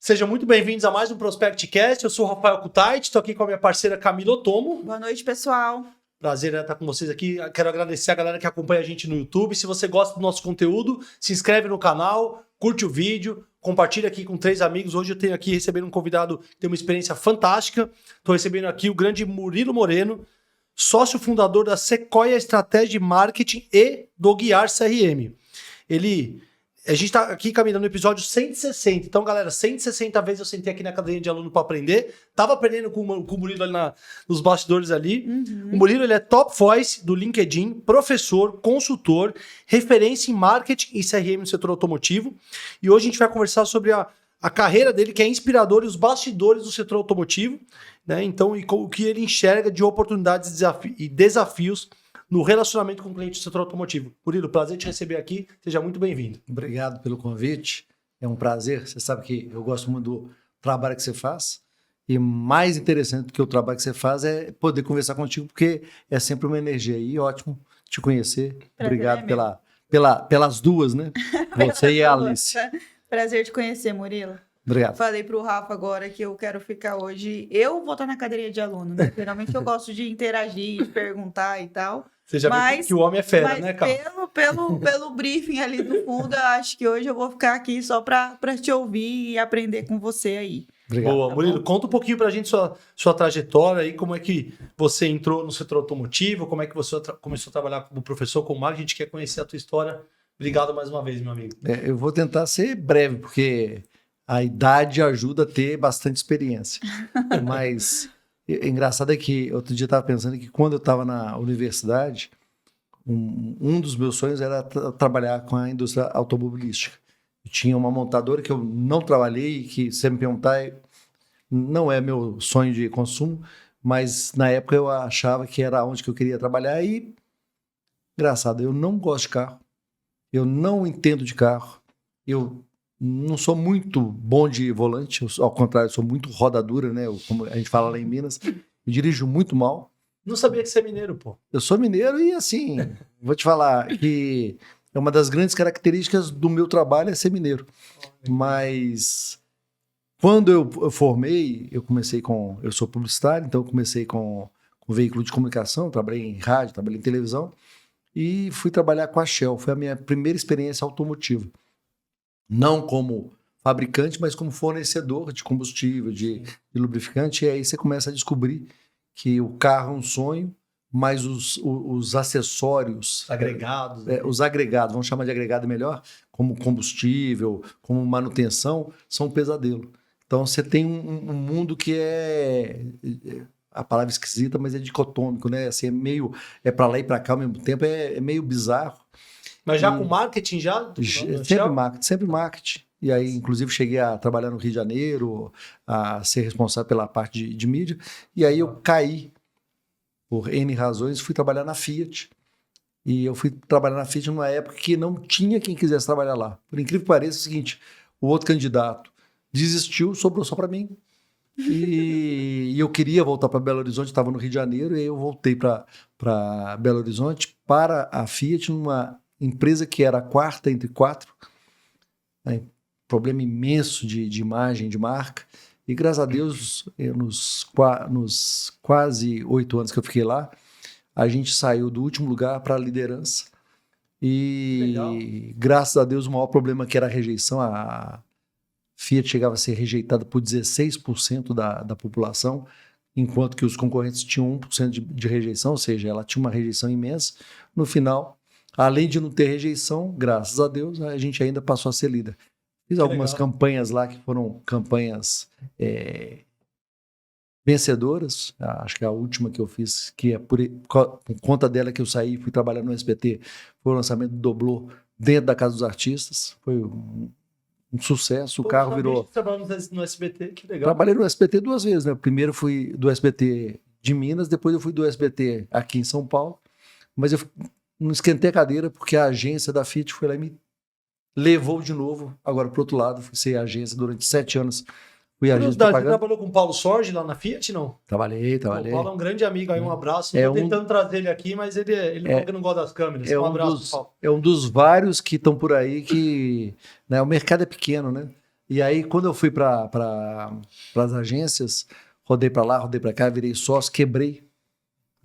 Sejam muito bem-vindos a mais um ProspectCast. Eu sou o Rafael Kutait, estou aqui com a minha parceira Camila Otomo. Boa noite, pessoal. Prazer estar com vocês aqui. Quero agradecer a galera que acompanha a gente no YouTube. Se você gosta do nosso conteúdo, se inscreve no canal, curte o vídeo, compartilha aqui com 3 amigos. Hoje eu tenho aqui recebendo um convidado que tem uma experiência fantástica. Estou recebendo aqui o grande Murilo Moreno, sócio fundador da Sequoia Estratégia de Marketing e do Guiar CRM. A gente está aqui caminhando no episódio 160. Então, galera, 160 vezes eu sentei aqui na cadeirinha de aluno para aprender. Tava aprendendo com o Murilo ali nos bastidores ali. O Murilo, ele é top voice do LinkedIn, professor, consultor, referência em marketing e CRM no setor automotivo. E hoje a gente vai conversar sobre a carreira dele, que é inspiradora, e os bastidores do setor automotivo, né? Então, e o que ele enxerga de oportunidades e desafios no relacionamento com o cliente do setor automotivo. Murilo, prazer te receber aqui. Seja muito bem-vindo. Obrigado pelo convite. É um prazer. Você sabe que eu gosto muito do trabalho que você faz. E mais interessante do que o trabalho que você faz é poder conversar contigo, porque é sempre uma energia aí. Ótimo te conhecer. Obrigado pelas duas, né? Você e a Alice. Prazer te conhecer, Murilo. Obrigado. Falei pro Rafa agora que eu quero ficar hoje. Eu vou estar na cadeirinha de aluno, né? Geralmente eu gosto de interagir, de perguntar e tal. Você já viu que o homem é fera, né, cara? Pelo briefing ali do fundo, eu acho que hoje eu vou ficar aqui só para te ouvir e aprender com você aí. Obrigado. Boa, Murilo, conta um pouquinho pra gente sua trajetória aí, como é que você entrou no setor automotivo, como é que você começou a trabalhar como professor, como marketing. A gente quer conhecer a tua história. Obrigado mais uma vez, meu amigo. Eu vou tentar ser breve, porque a idade ajuda a ter bastante experiência. Mas engraçado é que outro dia eu estava pensando que quando eu estava na universidade, um dos meus sonhos era trabalhar com a indústria automobilística. Eu tinha uma montadora que eu não trabalhei, que se me perguntar, não é meu sonho de consumo, mas na época eu achava que era onde que eu queria trabalhar e, engraçado, eu não gosto de carro, eu não entendo de carro, eu não sou muito bom de volante, ao contrário, eu sou muito rodadura, né? Como a gente fala lá em Minas, eu dirijo muito mal. Não sabia que você é mineiro, pô. Eu sou mineiro e, assim, vou te falar que é uma das grandes características do meu trabalho é ser mineiro. Mas quando eu formei, eu sou publicitário, então eu comecei com veículo de comunicação, trabalhei em rádio, trabalhei em televisão e fui trabalhar com a Shell. Foi a minha primeira experiência automotiva. Não como fabricante, mas como fornecedor de combustível, de lubrificante. E aí você começa a descobrir que o carro é um sonho, mas os acessórios... Agregados. Os agregados, vamos chamar de agregado melhor, como combustível, como manutenção, são um pesadelo. Então você tem um mundo que a palavra esquisita, mas é dicotômico, né? Assim, é para lá e para cá ao mesmo tempo, é meio bizarro. Mas já com marketing, já? Sempre marketing. E aí, inclusive, cheguei a trabalhar no Rio de Janeiro, a ser responsável pela parte de mídia. E aí eu caí, por N razões, fui trabalhar na Fiat. E eu fui trabalhar na Fiat numa época que não tinha quem quisesse trabalhar lá. Por incrível que pareça, é o seguinte, o outro candidato desistiu, sobrou só para mim. E eu queria voltar para Belo Horizonte, estava no Rio de Janeiro, e aí eu voltei para Belo Horizonte, para a Fiat, numa empresa que era a quarta entre 4, né? Problema imenso de imagem, de marca, e graças a Deus, nos quase 8 anos que eu fiquei lá, a gente saiu do último lugar para a liderança, e legal. Graças a Deus o maior problema que era a rejeição, a Fiat chegava a ser rejeitada por 16% da população, enquanto que os concorrentes tinham 1% de rejeição, ou seja, ela tinha uma rejeição imensa. No final, além de não ter rejeição, graças a Deus, a gente ainda passou a ser líder. Fiz algumas campanhas lá que foram campanhas vencedoras. Acho que a última que eu fiz, que é por conta dela que eu saí, fui trabalhar no SBT, foi o lançamento do Doblô dentro da Casa dos Artistas. Foi um sucesso, o carro virou... Trabalhando no SBT, que legal. Trabalhei no SBT 2 vezes, né? Primeiro fui do SBT de Minas, depois eu fui do SBT aqui em São Paulo, mas eu não esquentei a cadeira porque a agência da Fiat foi lá e me levou de novo, agora pro outro lado, fui ser agência durante 7 anos. Fui agente de propaganda. Você trabalhou com o Paulo Sorge lá na Fiat, não? Trabalhei. O Paulo é um grande amigo aí, um abraço. Estou tentando trazer ele aqui, mas ele não gosta das câmeras. Um abraço, Paulo. É um dos vários que estão por aí que... Né, o mercado é pequeno, né? E aí, quando eu fui para as agências, rodei para lá, rodei para cá, virei sócio, quebrei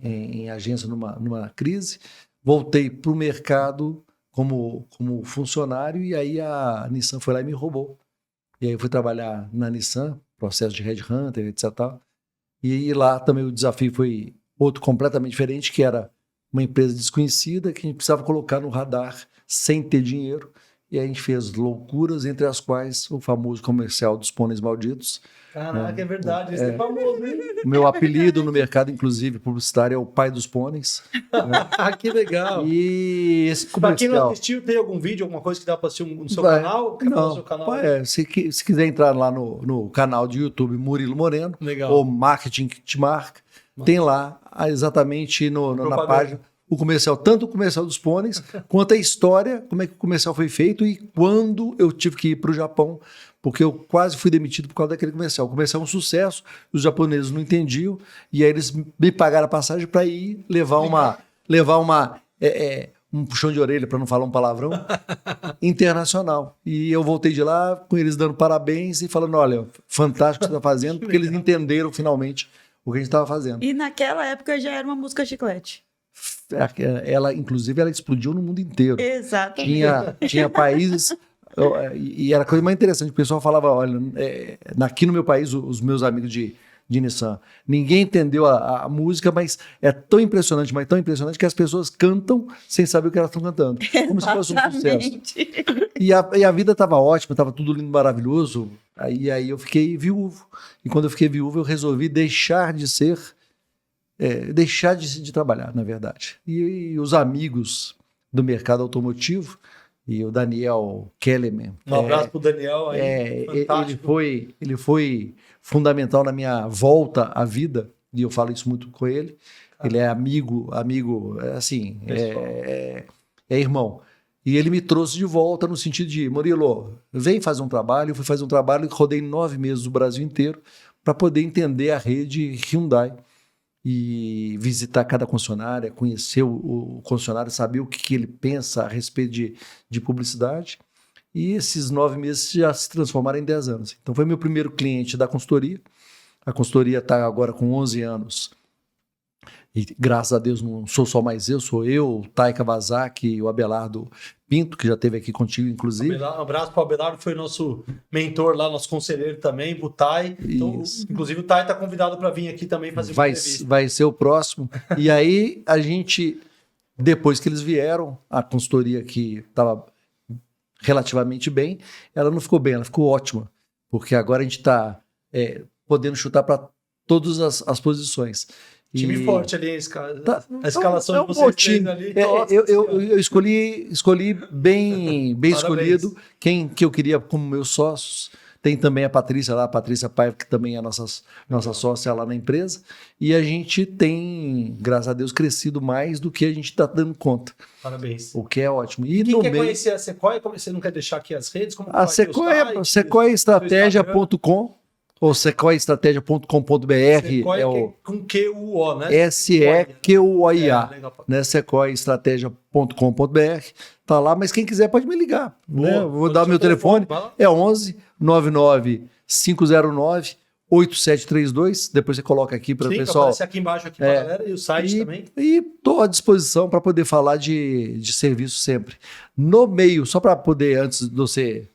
em agência numa crise, voltei para o mercado como funcionário e aí a Nissan foi lá e me roubou. E aí eu fui trabalhar na Nissan, processo de headhunter, etc. Tal. E lá também o desafio foi outro completamente diferente, que era uma empresa desconhecida que a gente precisava colocar no radar sem ter dinheiro. E aí a gente fez loucuras, entre as quais o famoso comercial dos pôneis malditos. Caraca, é verdade, esse é famoso, hein? O meu apelido no mercado, inclusive, publicitário, é o pai dos pôneis. Que legal. E esse Pra quem não comercial... assistiu, tem algum vídeo, alguma coisa que dá pra assistir no seu Vai. canal? Quer falar Não, do seu canal? se quiser entrar lá no canal de YouTube Murilo Moreno, Legal. ou Marketing que te marca, tem lá exatamente na Propaganda. página o comercial, tanto o comercial dos pôneis, quanto a história, como é que o comercial foi feito e quando eu tive que ir para o Japão, porque eu quase fui demitido por causa daquele comercial. O comercial é um sucesso, os japoneses não entendiam, e aí eles me pagaram a passagem para ir levar um puxão de orelha, para não falar um palavrão, internacional. E eu voltei de lá com eles dando parabéns e falando, olha, fantástico o que você está fazendo, porque eles entenderam finalmente o que a gente estava fazendo. E naquela época já era uma música chiclete. Ela, inclusive, ela explodiu no mundo inteiro. Exatamente. Tinha países... E era a coisa mais interessante, o pessoal falava, olha, aqui no meu país, os meus amigos de Nissan, ninguém entendeu a música, mas é tão impressionante, mas tão impressionante que as pessoas cantam sem saber o que elas estão cantando, como se fosse um sucesso. E a vida estava ótima, estava tudo lindo, maravilhoso, aí eu fiquei viúvo, e quando eu fiquei viúvo eu resolvi deixar de trabalhar, na verdade. E os amigos do mercado automotivo, e o Daniel Kellerman. Um abraço pro Daniel aí. Fantástico. Ele foi fundamental na minha volta à vida, e eu falo isso muito com ele. Ele é amigo, assim, é irmão. E ele me trouxe de volta no sentido de, Murilo, vem fazer um trabalho. Eu fui fazer um trabalho e rodei 9 meses o Brasil inteiro para poder entender a rede Hyundai e visitar cada concessionária, conhecer o concessionário, saber o que ele pensa a respeito de publicidade. E esses 9 meses já se transformaram em 10 anos. Então foi meu primeiro cliente da consultoria. A consultoria está agora com 11 anos. E graças a Deus não sou só mais eu, sou eu, o Tai Kawasaki e o Abelardo Pinto, que já esteve aqui contigo, inclusive. Um abraço para o Abelardo, foi nosso mentor lá, nosso conselheiro também, o Tai. Então, inclusive o Tai está convidado para vir aqui também fazer uma entrevista. Vai ser o próximo. E aí a gente, depois que eles vieram, a consultoria que estava relativamente bem, ela não ficou bem, ela ficou ótima. Porque agora a gente está podendo chutar para todas as posições. Time forte ali, a escalação de vocês três ali. Eu escolhi bem escolhido quem que eu queria como meus sócios. Tem também a Patrícia lá, a Patrícia Paiva, que também é nossa sócia lá na empresa. E a gente tem, graças a Deus, crescido mais do que a gente está dando conta. Parabéns. O que é ótimo. E quem quer conhecer a Sequoia, você não quer deixar aqui as redes? Como a sequoiaestratégia.com ou sequoiaestratégia.com.br com Q-U-O, né? S-E-Q-U-O-I-A, né? sequoiaestratégia.com.br, tá lá, mas quem quiser pode me ligar, né? Vou dar o meu telefone, é 11 99 509 8732, depois você coloca aqui para o pessoal. Aparece aqui embaixo aqui pra galera, e o site também. E estou à disposição para poder falar de serviço sempre. No meio, só para poder, antes de você,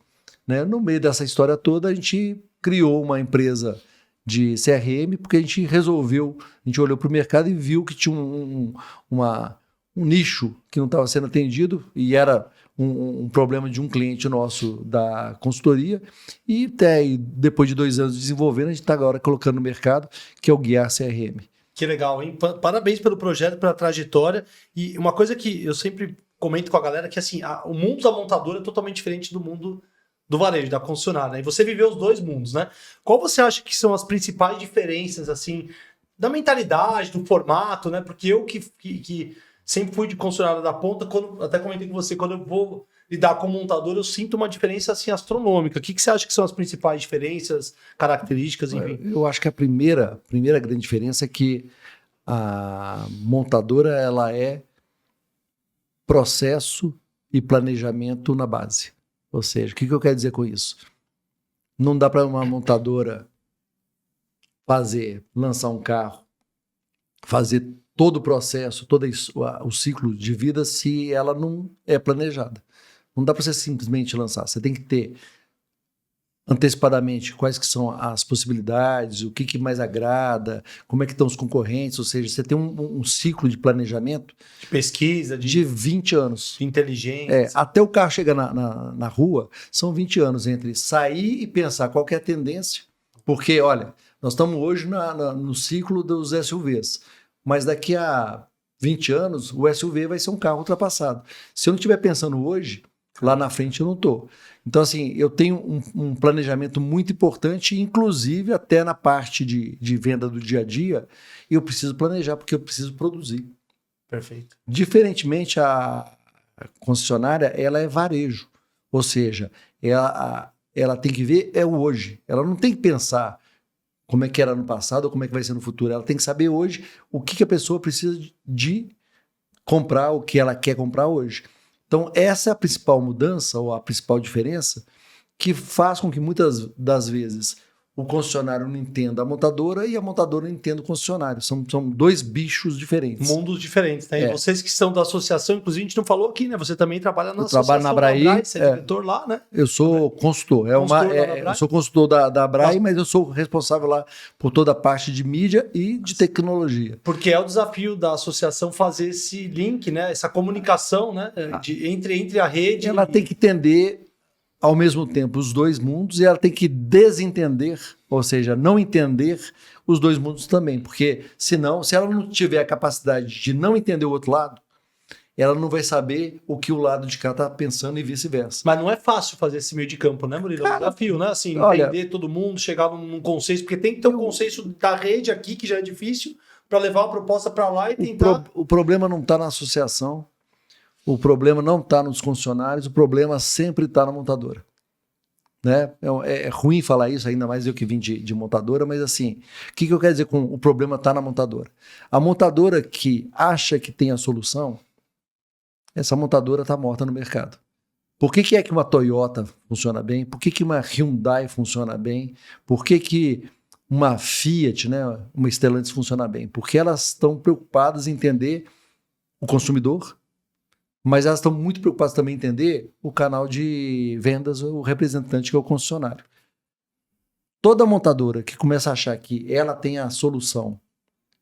né, no meio dessa história toda, a gente criou uma empresa de CRM, porque a gente olhou para o mercado e viu que tinha um nicho que não estava sendo atendido e era um problema de um cliente nosso da consultoria. E depois de 2 anos desenvolvendo, a gente está agora colocando no mercado, que é o Guiar CRM. Que legal, hein? Parabéns pelo projeto, pela trajetória. E uma coisa que eu sempre comento com a galera, que assim, o mundo da montadora é totalmente diferente do mundo do varejo, da concessionária, né? E você viveu os dois mundos, né? Qual você acha que são as principais diferenças, assim, da mentalidade, do formato, né? Porque eu que sempre fui de concessionária da ponta, até comentei com você, quando eu vou lidar com montador, eu sinto uma diferença, assim, astronômica. O que você acha que são as principais diferenças, características, enfim? Eu acho que a primeira grande diferença é que a montadora, ela é processo e planejamento na base. Ou seja, o que eu quero dizer com isso? Não dá para uma montadora lançar um carro, fazer todo o processo, todo o ciclo de vida se ela não é planejada. Não dá para você simplesmente lançar. Você tem que ter antecipadamente quais que são as possibilidades, o que mais agrada, como é que estão os concorrentes, ou seja, você tem um ciclo de planejamento De pesquisa, de 20 anos. de inteligência. Até o carro chegar na rua, são 20 anos entre sair e pensar qual que é a tendência, porque, olha, nós estamos hoje no ciclo dos SUVs, mas daqui a 20 anos o SUV vai ser um carro ultrapassado. Se eu não estiver pensando hoje, lá na frente eu não estou. Então, assim, eu tenho um planejamento muito importante, inclusive até na parte de venda do dia a dia, eu preciso planejar, porque eu preciso produzir. Perfeito. Diferentemente, a concessionária, ela é varejo, ou seja, ela tem que ver o hoje. Ela não tem que pensar como é que era no passado ou como é que vai ser no futuro. Ela tem que saber hoje o que a pessoa precisa de comprar, o que ela quer comprar hoje. Então, essa é a principal mudança ou a principal diferença que faz com que muitas das vezes o concessionário não entenda a montadora e a montadora não entenda o concessionário. São dois bichos diferentes. Mundos diferentes, né? E vocês que são da associação, inclusive a gente não falou aqui, né? Você também trabalha na associação. Trabalho na Abraí. Você é diretor lá, né? Eu sou consultor. Eu sou consultor da Abraí, mas eu sou responsável lá por toda a parte de mídia e de tecnologia. Porque é o desafio da associação fazer esse link, né? Essa comunicação, né? Entre a rede. Ela tem que entender ao mesmo tempo os dois mundos e ela tem que desentender, ou seja, não entender os dois mundos também, porque senão, se ela não tiver a capacidade de não entender o outro lado, ela não vai saber o que o lado de cá está pensando e vice-versa. Mas não é fácil fazer esse meio de campo, né, Murilo? É um desafio, né? Assim, entender todo mundo, chegar num consenso, porque tem que ter um consenso da rede aqui, que já é difícil, para levar a proposta para lá e tentar... O problema não está na associação, o problema não está nos concessionários, o problema sempre está na montadora. Né? É ruim falar isso, ainda mais eu que vim de montadora, mas assim, o que eu quero dizer com o problema está na montadora? A montadora que acha que tem a solução, essa montadora está morta no mercado. Por que é que uma Toyota funciona bem? Por que uma Hyundai funciona bem? Por que uma Fiat, né, uma Stellantis funciona bem? Porque elas estão preocupadas em entender o consumidor, mas elas estão muito preocupadas também em entender o canal de vendas, o representante que é o concessionário. Toda montadora que começa a achar que ela tem a solução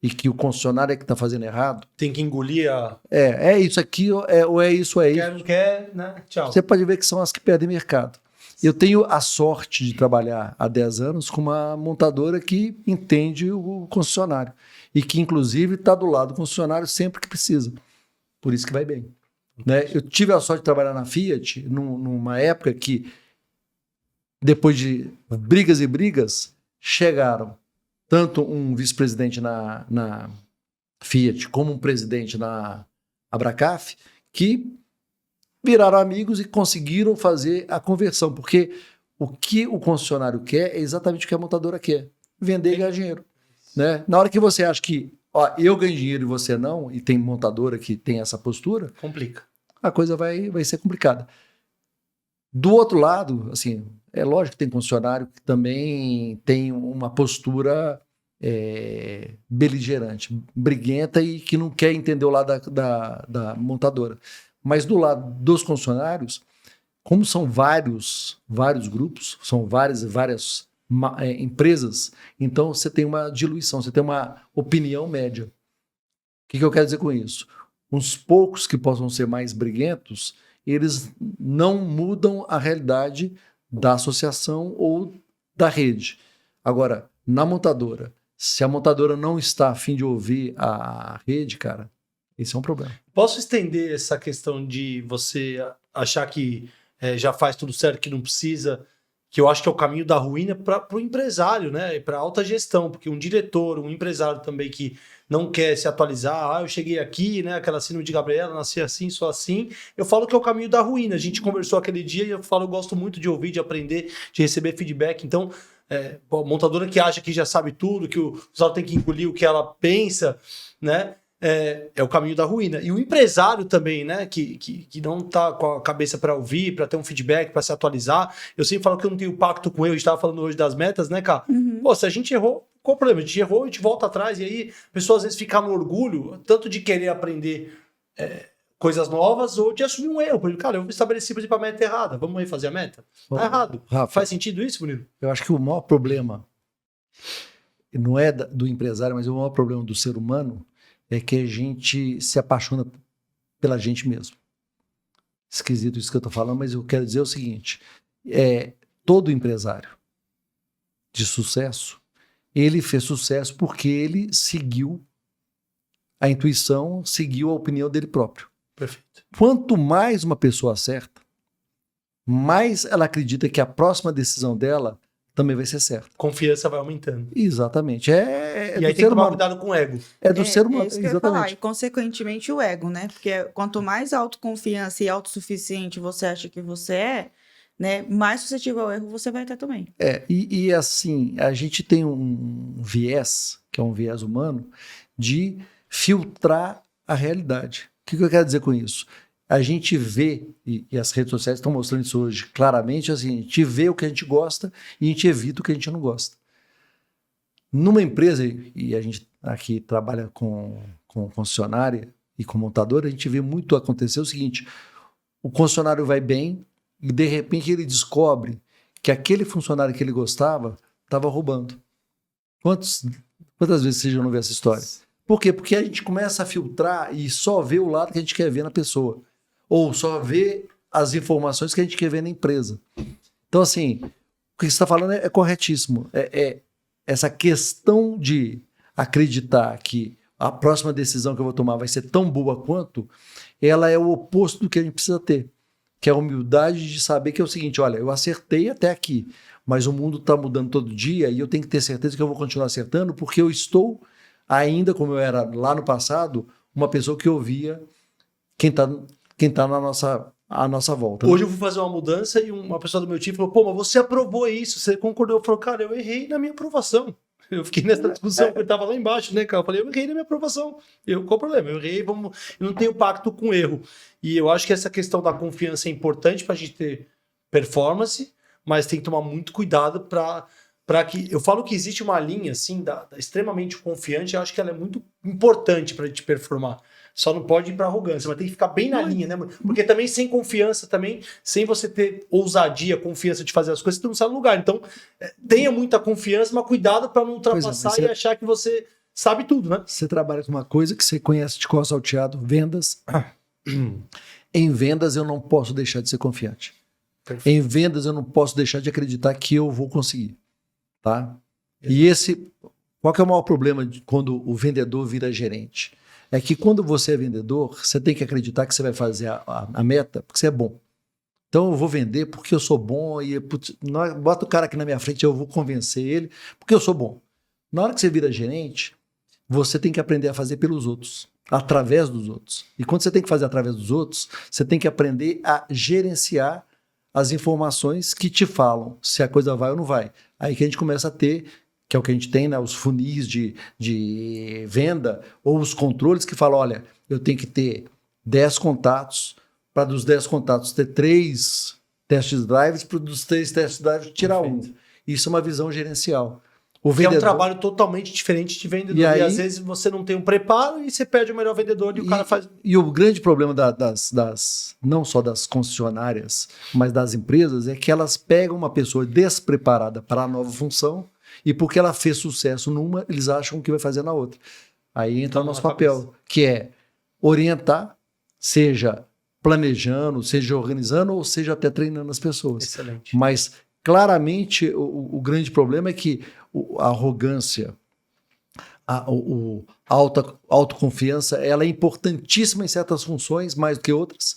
e que o concessionário é que está fazendo errado... Tem que engolir a... É isso aqui, ou é isso, é isso. Não quer, né? Tchau. Você pode ver que são as que perdem mercado. Eu tenho a sorte de trabalhar há 10 anos com uma montadora que entende o concessionário e que, inclusive, está do lado do concessionário sempre que precisa. Por isso que vai bem. Né? Eu tive a sorte de trabalhar na Fiat numa época que, depois de brigas e brigas, chegaram tanto um vice-presidente na Fiat como um presidente na Abracaf que viraram amigos e conseguiram fazer a conversão, porque o que o concessionário quer é exatamente o que a montadora quer, vender e ganhar dinheiro. Né? Na hora que você acha que eu ganho dinheiro e você não, e tem montadora que tem essa postura, complica. A coisa vai ser complicada. Do outro lado, assim, é lógico que tem concessionário que também tem uma postura beligerante, briguenta e que não quer entender o lado da montadora. Mas do lado dos concessionários, como são vários grupos, são várias empresas, então você tem uma diluição, você tem uma opinião média. O que eu quero dizer com isso? Uns poucos que possam ser mais briguentos, eles não mudam a realidade da associação ou da rede. Agora, na montadora, se a montadora não está a fim de ouvir a rede, cara, esse é um problema. Posso estender essa questão de você achar que já faz tudo certo, que não precisa, que eu acho que é o caminho da ruína para o empresário, né? Para a alta gestão, porque um diretor, um empresário também que não quer se atualizar, eu cheguei aqui, né? Aquela síndrome de Gabriela, nasci assim, sou assim. Eu falo que é o caminho da ruína. A gente conversou aquele dia e eu gosto muito de ouvir, de aprender, de receber feedback. Então, a montadora que acha que já sabe tudo, que o usuário tem que engolir o que ela pensa, né? é o caminho da ruína. E o empresário também, né, que não tá com a cabeça para ouvir, para ter um feedback, para se atualizar. Eu sempre falo que eu não tenho pacto com ele. A gente estava falando hoje das metas, né, cara? Pô, se a gente errou, qual o problema? A gente errou, a gente volta atrás. E aí, a pessoa às vezes fica no orgulho, tanto de querer aprender coisas novas ou de assumir um erro. Porque, cara, eu estabeleci, por exemplo, a meta errada. Vamos aí fazer a meta? Tá errado. Rafa, Faz sentido isso, Murilo? eu acho que o maior problema não é do empresário, mas o maior problema do ser humano é que a gente se apaixona pela gente mesmo. Esquisito isso que eu estou falando, mas eu quero dizer o seguinte, todo empresário de sucesso, ele fez sucesso porque ele seguiu a intuição, seguiu a opinião dele próprio. Perfeito. Quanto mais uma pessoa acerta, mais ela acredita que a próxima decisão dela também vai ser certa. Confiança vai aumentando. Exatamente. E aí tem que tomar cuidado com o ego. É do ser humano, isso que eu ia falar. E, exatamente. consequentemente, o ego, né? Porque quanto mais autoconfiança e autossuficiente você acha que você é, né, mais suscetível ao erro você vai estar também. E assim, a gente tem um viés, que é um viés humano, de filtrar a realidade. O que eu quero dizer com isso? A gente vê, e as redes sociais estão mostrando isso hoje claramente, assim, a gente vê o que a gente gosta e a gente evita o que a gente não gosta. Numa empresa, e a gente aqui trabalha com concessionária e com montadora, a gente vê muito acontecer o seguinte, o concessionário vai bem e de repente ele descobre que aquele funcionário que ele gostava estava roubando. Quantas vezes você já não vê essa história? Por quê? Porque a gente começa a filtrar e só vê o lado que a gente quer ver na pessoa. Ou só vê as informações que a gente quer ver na empresa. Então, assim, o que você está falando é corretíssimo. Essa questão de acreditar que a próxima decisão que eu vou tomar vai ser tão boa quanto, ela é o oposto do que a gente precisa ter. Que é a humildade de saber que é o seguinte, olha, eu acertei até aqui, mas o mundo está mudando todo dia e eu tenho que ter certeza que eu vou continuar acertando porque eu estou ainda, como eu era lá no passado, uma pessoa que ouvia quem está à nossa volta. Hoje eu vou fazer uma mudança e uma pessoa do meu time falou, pô, mas você aprovou isso, você concordou. Eu falei, cara, eu errei na minha aprovação. Eu fiquei nessa discussão, porque eu estava lá embaixo, né, cara? Eu falei, eu errei na minha aprovação. Qual o problema? Eu errei, eu não tenho pacto com erro. E eu acho que essa questão da confiança é importante para a gente ter performance, mas tem que tomar muito cuidado para que... Eu falo que existe uma linha, assim, da extremamente confiante, eu acho que ela é muito importante para a gente performar. Só não pode ir para arrogância, mas tem que ficar bem na linha, né? Porque também sem confiança, também, sem você ter ousadia, confiança de fazer as coisas, você não sai do lugar. Então, tenha muita confiança, mas cuidado para não ultrapassar e achar que você sabe tudo, né? Você trabalha com uma coisa que você conhece de cor salteado, vendas. Em vendas eu não posso deixar de ser confiante. Perfeito. Em vendas eu não posso deixar de acreditar que eu vou conseguir. Tá? E qual que é o maior problema quando o vendedor vira gerente? É que quando você é vendedor, você tem que acreditar que você vai fazer a meta porque você é bom. Então eu vou vender porque eu sou bom e bota o cara aqui na minha frente, eu vou convencer ele porque eu sou bom. Na hora que você vira gerente, você tem que aprender a fazer pelos outros, através dos outros. E quando você tem que fazer através dos outros, você tem que aprender a gerenciar as informações que te falam se a coisa vai ou não vai. Aí que a gente começa a ter, que é o que a gente tem, né, os funis de venda ou os controles que falam, olha, eu tenho que ter 10 contatos, para dos 10 contatos ter 3 test drives, para dos 3 test drives tirar um. Isso é uma visão gerencial. Que é um trabalho totalmente diferente de vendedor. E às vezes você não tem um preparo e você perde o melhor vendedor e o cara faz... E o grande problema não só das concessionárias, mas das empresas, é que elas pegam uma pessoa despreparada para a nova função e porque ela fez sucesso numa, eles acham que vai fazer na outra. Aí entra o nosso papel, que é orientar, seja planejando, seja organizando ou seja até treinando as pessoas. Excelente. Mas claramente o grande problema é que a arrogância, a autoconfiança, ela é importantíssima em certas funções, mais do que outras.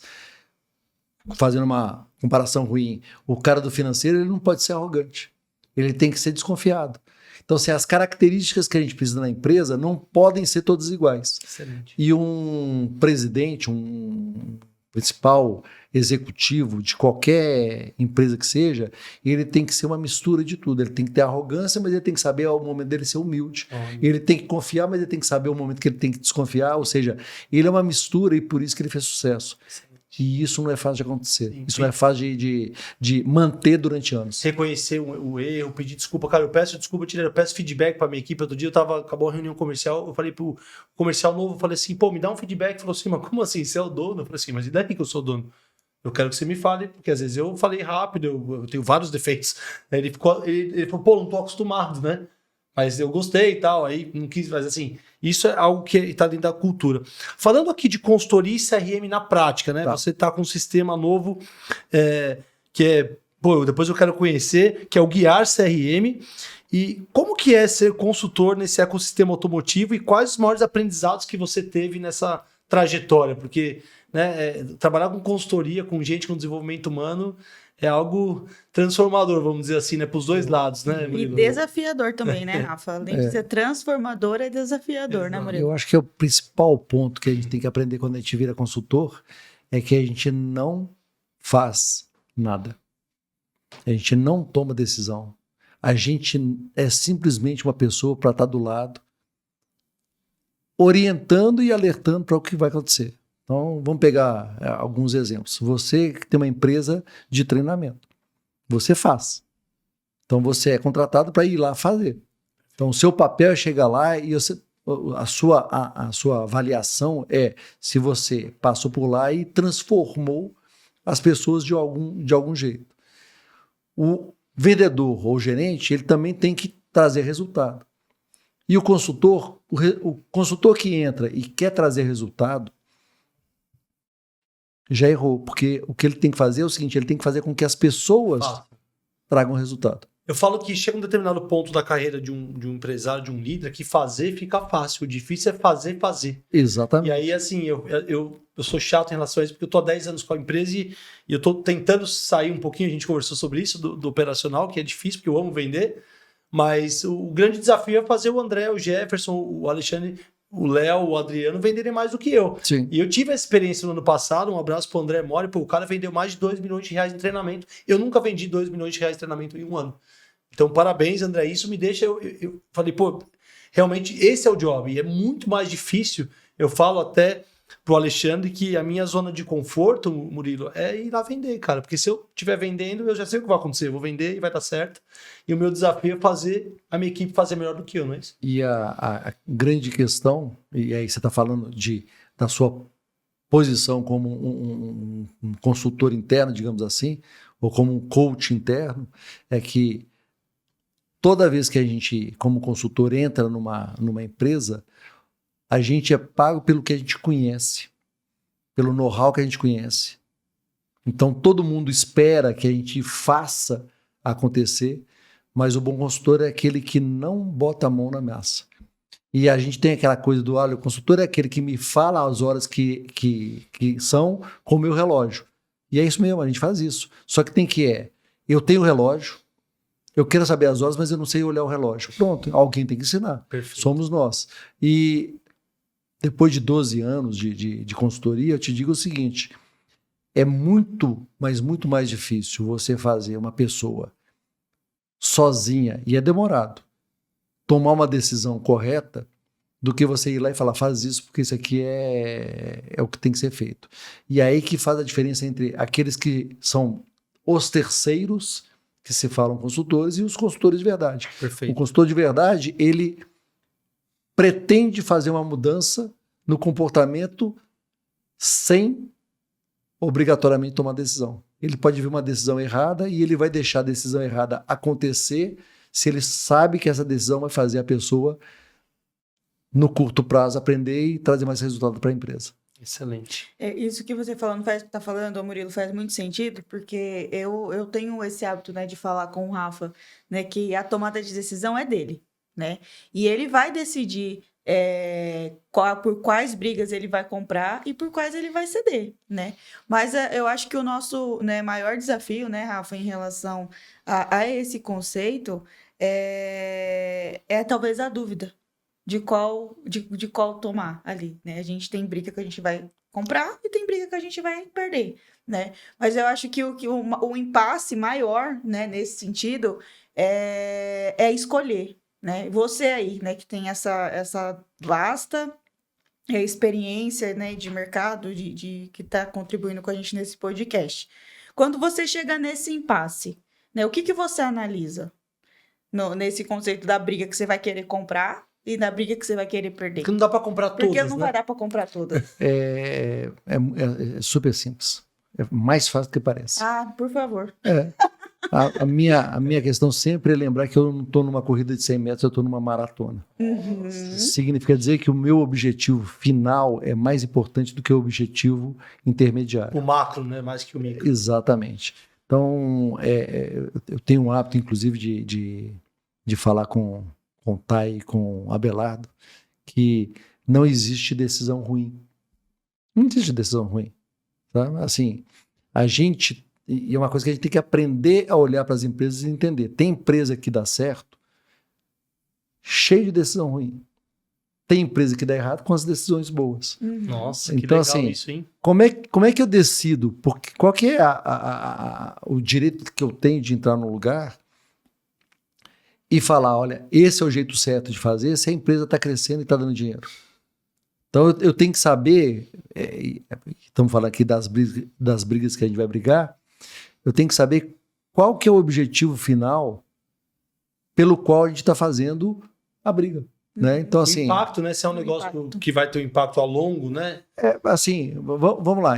Fazendo uma comparação ruim, o cara do financeiro ele não pode ser arrogante. Ele tem que ser desconfiado. Então, assim, as características que a gente precisa na empresa não podem ser todas iguais. Excelente. E um presidente, um principal executivo de qualquer empresa que seja, ele tem que ser uma mistura de tudo. Ele tem que ter arrogância, mas ele tem que saber ao momento dele ser humilde. Ele tem que confiar, mas ele tem que saber o momento que ele tem que desconfiar. Ou seja, ele é uma mistura e por isso que ele fez sucesso. E isso não é fácil de acontecer. Sim, isso não é fácil de manter durante anos. Reconhecer o erro, pedir desculpa. Cara, eu peço desculpa, eu peço feedback pra minha equipe. Outro dia acabou a reunião comercial, eu falei pro comercial novo, eu falei assim, pô, me dá um feedback. Ele falou assim, mas como assim? Você é o dono? Eu falei assim, mas e daí que eu sou o dono? Eu quero que você me fale, porque às vezes eu falei rápido, eu tenho vários defeitos. Ele falou, pô, não tô acostumado, né? Mas eu gostei e tal, aí não quis, mas assim, isso é algo que está dentro da cultura. Falando aqui de consultoria e CRM na prática, né? Tá. Você está com um sistema novo que é, pô, depois eu quero conhecer, que é o Guiar CRM. E como que é ser consultor nesse ecossistema automotivo e quais os maiores aprendizados que você teve nessa trajetória? Porque né, trabalhar com consultoria, com gente com desenvolvimento humano, é algo transformador, vamos dizer assim, né? Para os dois lados, né, E Murilo? desafiador também, né, Rafa? Além de ser transformador, é desafiador, né, Murilo? Eu acho que é o principal ponto que a gente tem que aprender quando a gente vira consultor é que a gente não faz nada. A gente não toma decisão. A gente é simplesmente uma pessoa para estar do lado, orientando e alertando para o que vai acontecer. Então, vamos pegar alguns exemplos. Você que tem uma empresa de treinamento, você faz. Então, você é contratado para ir lá fazer. Então, o seu papel é chegar lá e a sua avaliação é se você passou por lá e transformou as pessoas de algum jeito. O vendedor ou o gerente, ele também tem que trazer resultado. E o consultor que entra e quer trazer resultado, já errou, porque o que ele tem que fazer é o seguinte, ele tem que fazer com que as pessoas tragam resultado. Eu falo que chega um determinado ponto da carreira de um empresário, de um líder, que fazer fica fácil. O difícil é fazer. Exatamente. E aí, assim, eu sou chato em relação a isso, porque eu tô há 10 anos com a empresa e eu tô tentando sair um pouquinho, a gente conversou sobre isso, do operacional, que é difícil, porque eu amo vender, mas o grande desafio é fazer o André, o Jefferson, o Alexandre, o Léo, o Adriano venderem mais do que eu. Sim. E eu tive essa experiência no ano passado, um abraço pro André Mori, pô, o cara vendeu mais de 2 milhões de reais em treinamento. Eu nunca vendi 2 milhões de reais em treinamento em um ano. Então, parabéns, André. Isso me deixa... Eu falei, pô, realmente esse é o job. E é muito mais difícil. Eu falo até pro Alexandre que a minha zona de conforto, Murilo, é ir lá vender, cara. Porque se eu estiver vendendo, eu já sei o que vai acontecer. Eu vou vender e vai dar certo. E o meu desafio é fazer a minha equipe fazer melhor do que eu, não é isso? E a grande questão, e aí você está falando da sua posição como um consultor interno, digamos assim, ou como um coach interno, é que toda vez que a gente, como consultor, entra numa empresa, a gente é pago pelo que a gente conhece, pelo know-how que a gente conhece. Então, todo mundo espera que a gente faça acontecer, mas o bom consultor é aquele que não bota a mão na massa. E a gente tem aquela coisa do, olha, o consultor é aquele que me fala as horas que são com o meu relógio. E é isso mesmo, a gente faz isso. Só que eu tenho o relógio, eu quero saber as horas, mas eu não sei olhar o relógio. Pronto, alguém tem que ensinar. Perfeito. Somos nós. E depois de 12 anos de consultoria, eu te digo o seguinte, é muito, mas muito mais difícil você fazer uma pessoa sozinha, e é demorado, tomar uma decisão correta do que você ir lá e falar, faz isso porque isso aqui é o que tem que ser feito. E aí que faz a diferença entre aqueles que são os terceiros, que se falam consultores, e os consultores de verdade. Perfeito. O consultor de verdade, ele pretende fazer uma mudança no comportamento sem obrigatoriamente tomar decisão. Ele pode vir uma decisão errada e ele vai deixar a decisão errada acontecer se ele sabe que essa decisão vai fazer a pessoa, no curto prazo, aprender e trazer mais resultado para a empresa. Excelente. Isso que você tá falando, Murilo, faz muito sentido, porque eu tenho esse hábito, né, de falar com o Rafa, né, que a tomada de decisão é dele, né? E ele vai decidir por quais brigas ele vai comprar e por quais ele vai ceder, né? Mas eu acho que o nosso, né, maior desafio, né, Rafa, em relação a esse conceito é talvez a dúvida de qual tomar ali, né? A gente tem briga que a gente vai comprar e tem briga que a gente vai perder, né? Mas eu acho que o impasse maior, né, nesse sentido, é escolher, né? Você aí, né, que tem essa vasta experiência, né, de mercado, que está contribuindo com a gente nesse podcast. Quando você chega nesse impasse, né, o que você analisa nesse conceito da briga que você vai querer comprar e da briga que você vai querer perder? Porque não dá para comprar todas, Porque não né? vai dar para comprar todas. É super simples. É mais fácil do que parece. Ah, por favor. A minha questão sempre é lembrar que eu não estou numa corrida de 100 metros, eu estou numa maratona. Uhum. Significa dizer que o meu objetivo final é mais importante do que o objetivo intermediário. O macro, né? Mais que o micro. Exatamente. Então, eu tenho um hábito, inclusive, de falar com o Thay e com o Abelardo, que não existe decisão ruim. Não existe decisão ruim. Tá? Assim, e é uma coisa que a gente tem que aprender a olhar para as empresas e entender. Tem empresa que dá certo, cheio de decisão ruim. Tem empresa que dá errado com as decisões boas. Nossa, que Então, legal assim, isso, hein? Como é que eu decido? Porque qual que é o direito que eu tenho de entrar no lugar e falar, olha, esse é o jeito certo de fazer se a empresa está crescendo e está dando dinheiro. Então eu tenho que saber, estamos falando aqui das brigas que a gente vai brigar, eu tenho que saber qual que é o objetivo final pelo qual a gente está fazendo a briga. Né? Então, assim, O impacto, né? Se é um negócio que vai ter um impacto a longo, né? Assim, vamos lá,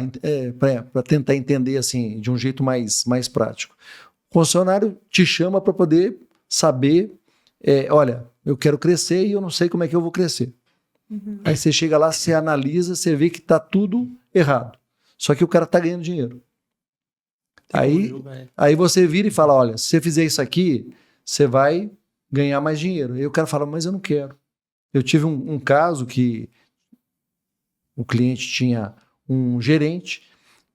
para tentar entender assim, de um jeito mais prático. O funcionário te chama para poder saber, olha, eu quero crescer e eu não sei como é que eu vou crescer. Uhum. Aí você chega lá, você analisa, você vê que está tudo errado. Só que o cara está ganhando dinheiro. Aí você vira e fala, olha, se você fizer isso aqui, você vai ganhar mais dinheiro. Aí o cara fala, mas eu não quero. Eu tive um caso que o cliente tinha um gerente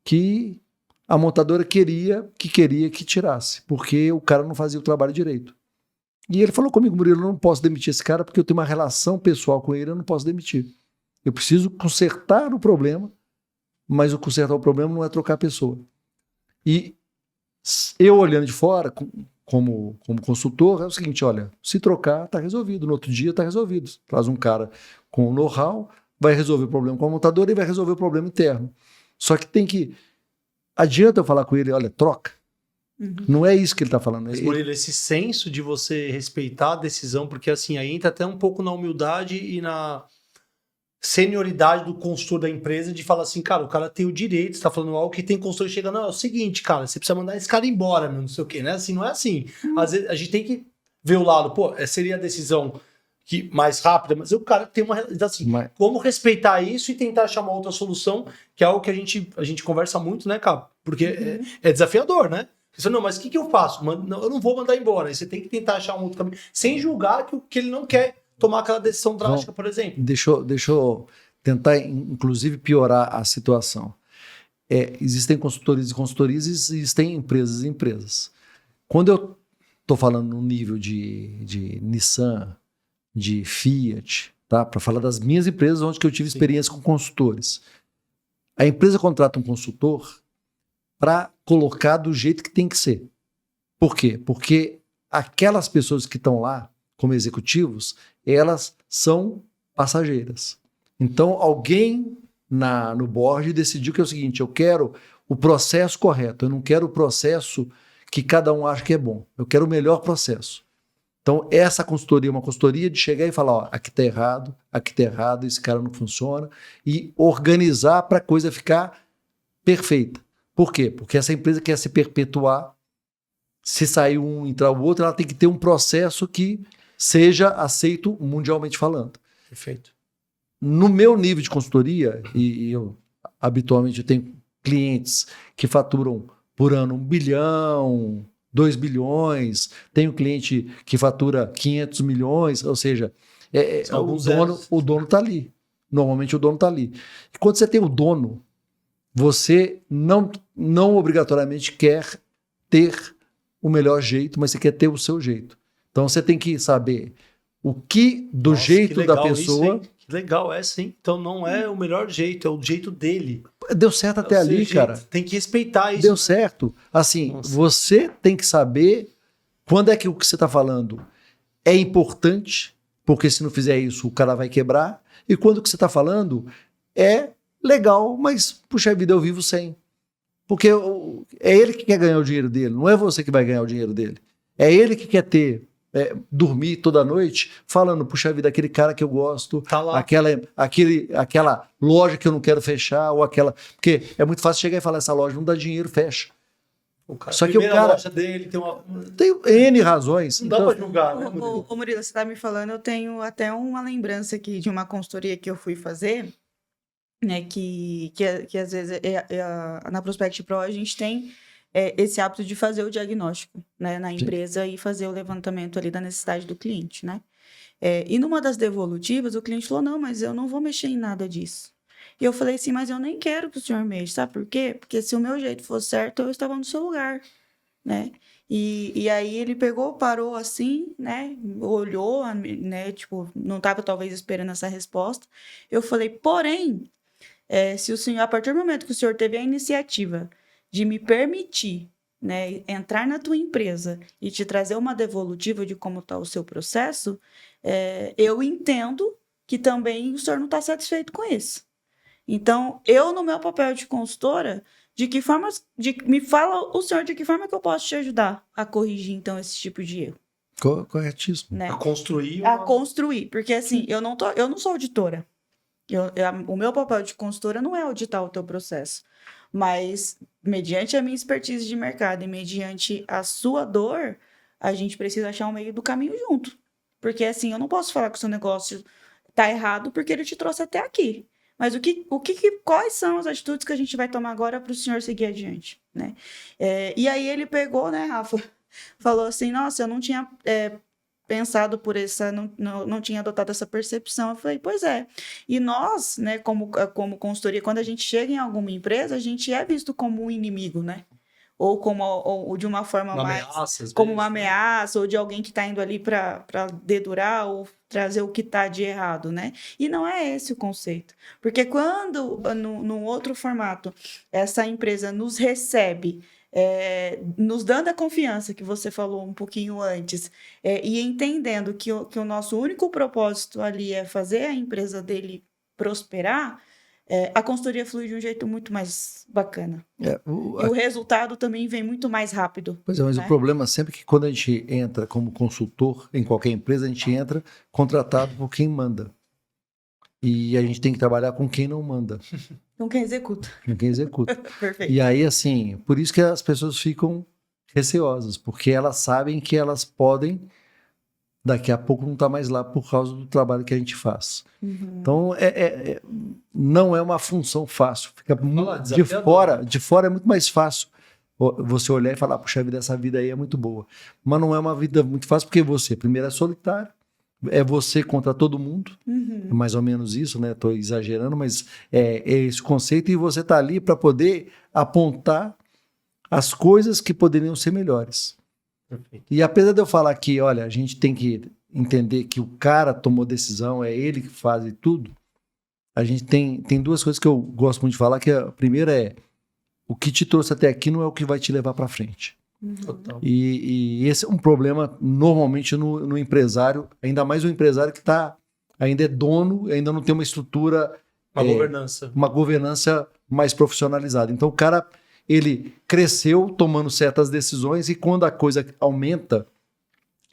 que a montadora queria que tirasse, porque o cara não fazia o trabalho direito. E ele falou comigo, Murilo, eu não posso demitir esse cara porque eu tenho uma relação pessoal com ele, eu não posso demitir. Eu preciso consertar o problema, mas o consertar o problema não é trocar a pessoa. E eu olhando de fora, como consultor, é o seguinte, olha, se trocar, está resolvido. No outro dia está resolvido. Traz um cara com know-how, vai resolver o problema com a montadora e vai resolver o problema interno. Só que adianta eu falar com ele, olha, troca. Uhum. Não é isso que ele está falando. Mas, Murilo, esse senso de você respeitar a decisão, porque assim, aí entra até um pouco na humildade e na senioridade do consultor da empresa de falar assim, cara, o cara tem o direito, você tá falando algo que tem consultor que chega, não, é o seguinte, cara, você precisa mandar esse cara embora, meu, não sei o quê, né? Assim, não é assim. Às vezes a gente tem que ver o lado, pô, seria a decisão mais rápida, mas o cara tem uma... Assim, como respeitar isso e tentar achar uma outra solução, que é algo que a gente conversa muito, né, cara? Porque é desafiador, né? Você não, mas o que eu faço? Eu não vou mandar embora. Aí você tem que tentar achar um outro caminho, sem julgar que ele não quer tomar aquela decisão drástica, por exemplo. Deixa eu tentar, inclusive, piorar a situação. Existem consultorias e consultorias, existem empresas e empresas. Quando eu estou falando no nível de Nissan, de Fiat, tá? Para falar das minhas empresas onde que eu tive experiência com consultores. A empresa contrata um consultor para colocar do jeito que tem que ser. Por quê? Porque aquelas pessoas que estão lá como executivos, elas são passageiras. Então, alguém no board decidiu que é o seguinte, eu quero o processo correto, eu não quero o processo que cada um acha que é bom, eu quero o melhor processo. Então, essa consultoria é uma consultoria de chegar e falar, ó, aqui está errado, esse cara não funciona, e organizar para a coisa ficar perfeita. Por quê? Porque essa empresa quer se perpetuar, se sair um, entrar o outro, ela tem que ter um processo que seja aceito mundialmente falando. Perfeito. No meu nível de consultoria, e eu habitualmente tenho clientes que faturam por ano 1 bilhão, 2 bilhões, tenho cliente que fatura 500 milhões, ou seja, o dono está ali. Normalmente o dono está ali. E quando você tem o dono, você não obrigatoriamente quer ter o melhor jeito, mas você quer ter o seu jeito. Então você tem que saber o que do jeito da pessoa Que legal essa, hein? Então não é o melhor jeito, é o jeito dele. Deu certo até É o ali, seu jeito. cara. Tem que respeitar isso. Deu né? certo. Assim, Nossa. você tem que saber quando é que o que você está falando é importante, porque se não fizer isso, o cara vai quebrar. E quando o que você está falando é legal, mas, puxa vida, eu vivo sem. Porque é ele que quer ganhar o dinheiro dele, não é você que vai ganhar o dinheiro dele. É ele que quer dormir toda noite falando, puxa vida, aquele cara que eu gosto, Tá lá. aquela loja que eu não quero fechar, ou aquela... Porque é muito fácil chegar e falar, essa loja não dá dinheiro, fecha. O cara, Só que o primeira cara- loja dele tem uma... Tem N razões. Não dá Então, pra julgar, né, Murilo? Ô, Murilo, você tá me falando, eu tenho até uma lembrança aqui de uma consultoria que eu fui fazer, né, que às vezes na Prospect Pro a gente tem esse hábito de fazer o diagnóstico, né, na empresa e fazer o levantamento ali da necessidade do cliente, né? E numa das devolutivas, o cliente falou, não, mas eu não vou mexer em nada disso. E eu falei assim, mas eu nem quero que o senhor mexa, sabe por quê? Porque se o meu jeito fosse certo, eu estava no seu lugar, né? E aí ele pegou, parou assim, né? Olhou, né? Tipo, não estava talvez esperando essa resposta. Eu falei, porém, se o senhor, a partir do momento que o senhor teve a iniciativa de me permitir, né, entrar na tua empresa e te trazer uma devolutiva de como está o seu processo, eu entendo que também o senhor não está satisfeito com isso. Então, eu, no meu papel de consultora, me fala o senhor de que forma que eu posso te ajudar a corrigir, então, esse tipo de erro, corretíssimo. né? A construir A uma... construir, porque assim, eu não sou auditora. O meu papel de consultora não é auditar o teu processo, mas mediante a minha expertise de mercado e mediante a sua dor, a gente precisa achar um meio do caminho junto. Porque assim, eu não posso falar que o seu negócio tá errado porque ele te trouxe até aqui. Mas quais são as atitudes que a gente vai tomar agora para o senhor seguir adiante, né? E aí ele pegou, né, Rafa, falou assim, nossa, eu não tinha pensado por essa, não tinha adotado essa percepção. Eu falei, pois é. E nós, né, como consultoria, quando a gente chega em alguma empresa, a gente é visto como um inimigo, né? Ou de uma forma Uma mais... ameaça, às como vezes, uma né? ameaça, ou de alguém que está indo ali para dedurar ou trazer o que está de errado, né? E não é esse o conceito. Porque quando, num outro formato, essa empresa nos recebe, nos dando a confiança que você falou um pouquinho antes, e entendendo que o nosso único propósito ali é fazer a empresa dele prosperar, a consultoria flui de um jeito muito mais bacana. E o resultado também vem muito mais rápido. Pois é, mas né? o problema sempre é que quando a gente entra como consultor em qualquer empresa, a gente entra contratado por quem manda. E a gente tem que trabalhar com quem não manda, Com quem executa. com quem executa. Perfeito. E aí, assim, por isso que as pessoas ficam receosas, porque elas sabem que elas podem, daqui a pouco, não estar mais lá por causa do trabalho que a gente faz. Uhum. Então, não é uma função fácil. Fica desafiador. de fora é muito mais fácil você olhar e falar, puxa vida, essa vida aí é muito boa. Mas não é uma vida muito fácil, porque você, primeiro, é solitário, é você contra todo mundo, Uhum. é mais ou menos isso, né? Estou exagerando, mas é esse conceito, e você está ali para poder apontar as coisas que poderiam ser melhores. Perfeito. E apesar de eu falar que, olha, a gente tem que entender que o cara tomou decisão, é ele que faz e tudo, a gente tem duas coisas que eu gosto muito de falar, que a primeira é, o que te trouxe até aqui não é o que vai te levar para frente. Total. E esse é um problema normalmente no empresário, ainda mais o empresário que ainda é dono, ainda não tem uma estrutura, Governança. uma governança mais profissionalizada. Então o cara, ele cresceu tomando certas decisões e quando a coisa aumenta,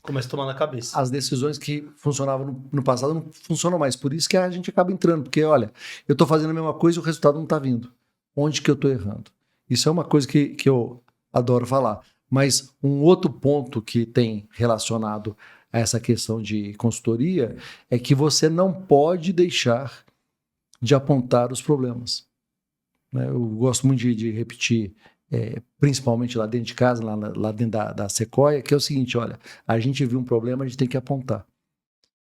Começa a tomar na cabeça. as decisões que funcionavam no passado não funcionam mais. Por isso que a gente acaba entrando, porque olha, eu estou fazendo a mesma coisa e o resultado não está vindo. Onde que eu estou errando? Isso é uma coisa que eu adoro falar. Mas um outro ponto que tem relacionado a essa questão de consultoria é que você não pode deixar de apontar os problemas. Né? Eu gosto muito de repetir, principalmente lá dentro de casa, lá dentro da Sequoia, que é o seguinte, olha, a gente viu um problema, a gente tem que apontar.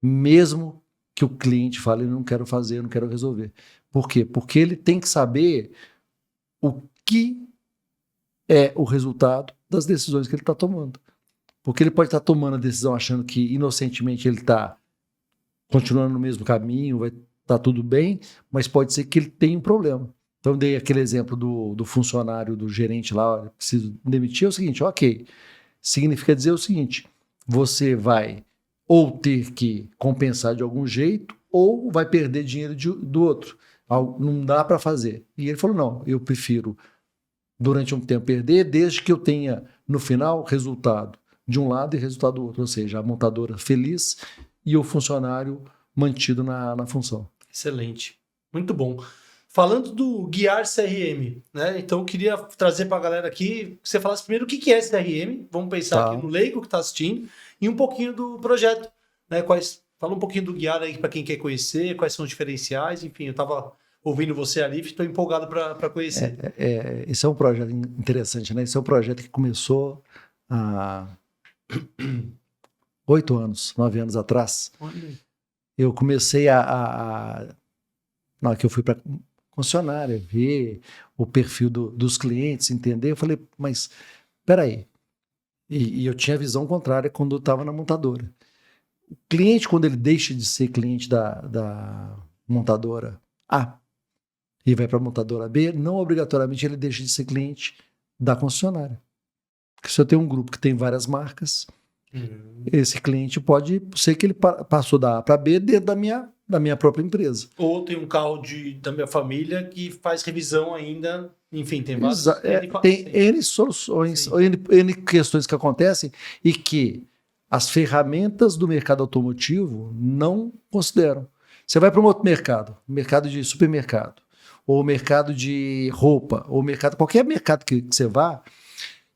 Mesmo que o cliente fale, eu não quero fazer, eu não quero resolver. Por quê? Porque ele tem que saber o que é o resultado das decisões que ele está tomando. Porque ele pode estar tomando a decisão achando que inocentemente ele está continuando no mesmo caminho, vai tá tudo bem, mas pode ser que ele tenha um problema. Então, dei aquele exemplo do funcionário, do gerente lá, olha, preciso demitir, é o seguinte, ok, significa dizer o seguinte, você vai ou ter que compensar de algum jeito, ou vai perder dinheiro do outro. Não dá para fazer. E ele falou, não, eu prefiro, durante um tempo, perder, desde que eu tenha, no final, resultado de um lado e resultado do outro, ou seja, a montadora feliz e o funcionário mantido na função. Excelente. Muito bom. Falando do Guiar CRM, né? Então eu queria trazer para a galera aqui que você falasse primeiro o que é CRM, vamos pensar aqui no leigo que está assistindo, e um pouquinho do projeto, né? Fala um pouquinho do Guiar aí para quem quer conhecer, quais são os diferenciais, enfim, eu estava ouvindo você ali, estou empolgado para conhecer. Esse é um projeto interessante, né? Esse é um projeto que começou há 8 anos, 9 anos atrás. Olha. Eu comecei na hora que eu fui para concessionária, ver o perfil dos clientes, entender, eu falei, mas peraí. E eu tinha a visão contrária quando eu estava na montadora. O cliente, quando ele deixa de ser cliente da montadora A e vai para a montadora B, não obrigatoriamente ele deixa de ser cliente da concessionária. Porque se eu tenho um grupo que tem várias marcas, esse cliente pode ser que ele passou da A para B dentro da minha própria empresa. Ou tem um carro da minha família que faz revisão ainda, enfim, tem várias... Tem N soluções, N questões que acontecem e que as ferramentas do mercado automotivo não consideram. Você vai para um outro mercado de supermercado, ou mercado de roupa, ou qualquer mercado que você vá,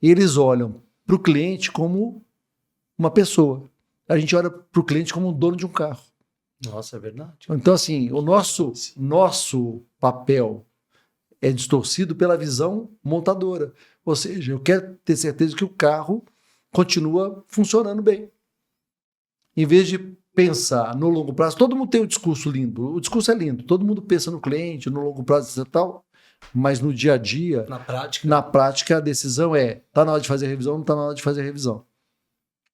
eles olham para o cliente como uma pessoa. A gente olha para o cliente como um dono de um carro. Nossa, é verdade. Então, assim, o nosso papel é distorcido pela visão montadora. Ou seja, eu quero ter certeza que o carro continua funcionando bem. Em vez de pensar no longo prazo, todo mundo tem um discurso lindo. O discurso é lindo. Todo mundo pensa no cliente, no longo prazo e tal. Mas no dia a dia, na prática, a decisão está na hora de fazer revisão, não está na hora de fazer revisão.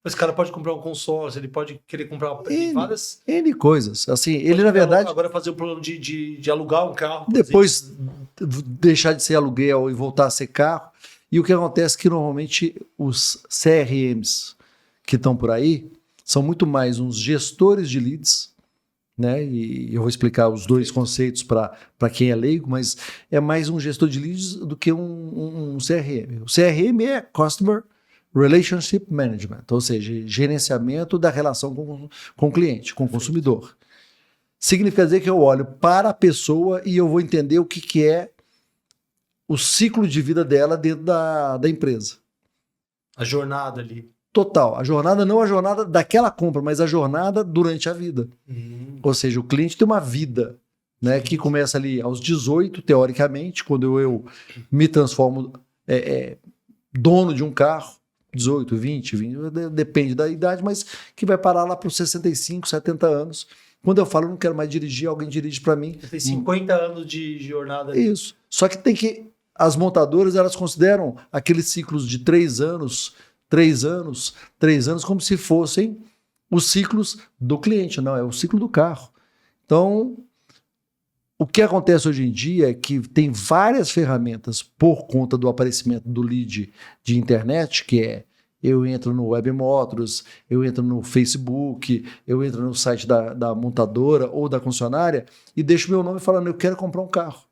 Esse cara pode comprar um consórcio, ele pode querer comprar várias... N coisas. Assim, ele, na verdade... Agora fazer o plano de alugar um carro. Depois deixar de ser aluguel e voltar a ser carro. E o que acontece é que, normalmente, os CRMs que estão por aí são muito mais uns gestores de leads, né? E eu vou explicar os dois conceitos para quem é leigo, mas é mais um gestor de leads do que um CRM. O CRM é Customer Relationship Management, ou seja, gerenciamento da relação com o cliente, com o consumidor. Significa dizer que eu olho para a pessoa e eu vou entender o que é o ciclo de vida dela dentro da empresa. A jornada ali. Total. A jornada não a jornada daquela compra, mas a jornada durante a vida. Ou seja, o cliente tem uma vida, né, que começa ali aos 18, teoricamente, quando eu me transformo dono de um carro, 18, 20, depende da idade, mas que vai parar lá para os 65, 70 anos. Quando eu falo, eu não quero mais dirigir, alguém dirige para mim. Tem 50 anos de jornada. Ali. Isso. Só que as montadoras, elas consideram aqueles ciclos de 3 anos, como se fossem os ciclos do cliente. Não, é o ciclo do carro. Então, o que acontece hoje em dia é que tem várias ferramentas por conta do aparecimento do lead de internet, que é eu entro no Webmotors, eu entro no Facebook, eu entro no site da montadora ou da concessionária e deixo meu nome falando, eu quero comprar um carro.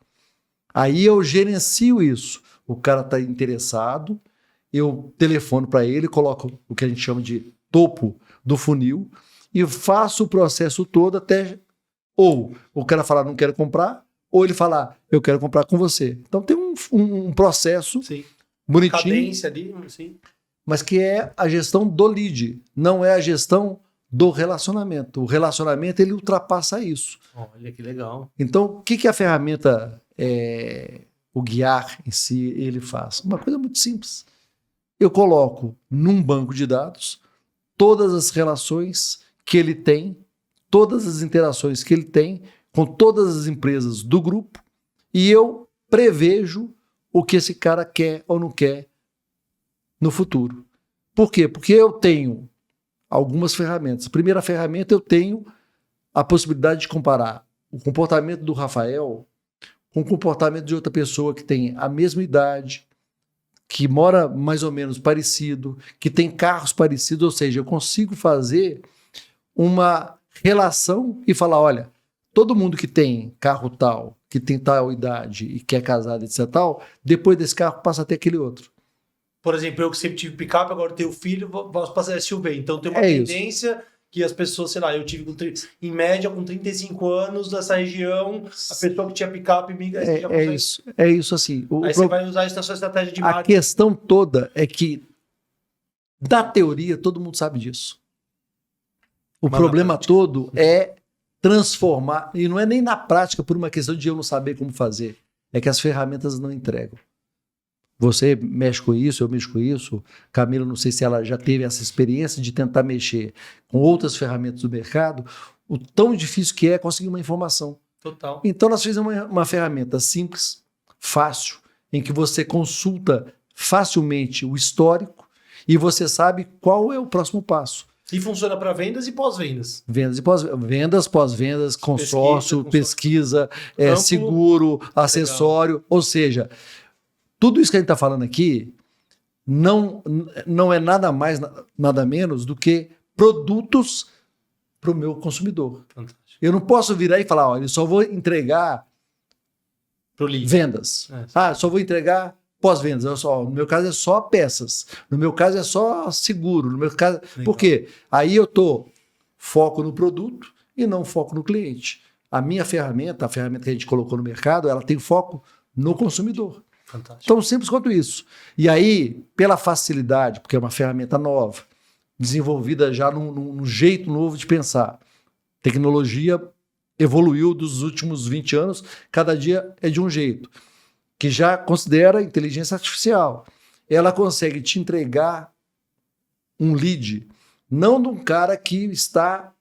Aí eu gerencio isso. O cara está interessado, eu telefono para ele, coloco o que a gente chama de topo do funil e faço o processo todo até ou o cara falar não quero comprar, ou ele falar eu quero comprar com você. Então tem um processo bonitinho, cadência ali, sim. Mas que é a gestão do lead, não é a gestão do relacionamento. O relacionamento ele ultrapassa isso. Olha que legal. Então o que a ferramenta, o Guiar em si, ele faz? Uma coisa muito simples. Eu coloco num banco de dados todas as relações que ele tem, todas as interações que ele tem com todas as empresas do grupo e eu prevejo o que esse cara quer ou não quer no futuro. Por quê? Porque eu tenho algumas ferramentas. A primeira ferramenta, eu tenho a possibilidade de comparar o comportamento do Rafael com o comportamento de outra pessoa que tem a mesma idade, que mora mais ou menos parecido, que tem carros parecidos, ou seja, eu consigo fazer uma relação e falar, olha, todo mundo que tem carro tal, que tem tal idade e que é casado, etc. tal, depois desse carro passa a ter aquele outro. Por exemplo, eu que sempre tive picape, agora tenho filho, posso passar SUV. Então tem uma É isso. tendência que as pessoas, sei lá, eu tive em média com 35 anos nessa região, a pessoa que tinha picape migra. É isso assim. Aí você vai usar isso na sua estratégia de A marketing. questão toda é que, da teoria, todo mundo sabe disso. O Mas problema na prática? todo é transformar, e não é nem na prática por uma questão de eu não saber como fazer, é que as ferramentas não entregam. Você mexe com isso, eu mexo com isso. Camila, não sei se ela já teve essa experiência de tentar mexer com outras ferramentas do mercado, o tão difícil que é conseguir uma informação. Total. Então, nós fizemos uma ferramenta simples, fácil, em que você consulta facilmente o histórico e você sabe qual é o próximo passo. E funciona para vendas e pós-vendas. Vendas, pós-vendas, consórcio, pesquisa, Campo, seguro, acessório, ou seja, tudo isso que a gente está falando aqui não é nada mais, nada menos do que produtos para o meu consumidor. Fantástico. Eu não posso virar e falar, olha, eu só vou entregar Pro lead. vendas. Só vou entregar pós-vendas. No meu caso é só peças. No meu caso é só seguro. No meu caso, por quê? Aí eu tô foco no produto e não foco no cliente. A minha ferramenta, a ferramenta que a gente colocou no mercado, ela tem foco no consumidor. Fantástico. Tão simples quanto isso. E aí, pela facilidade, porque é uma ferramenta nova, desenvolvida já num jeito novo de pensar. Tecnologia evoluiu dos últimos 20 anos, cada dia é de um jeito, que já considera inteligência artificial. Ela consegue te entregar um lead, não de um cara que está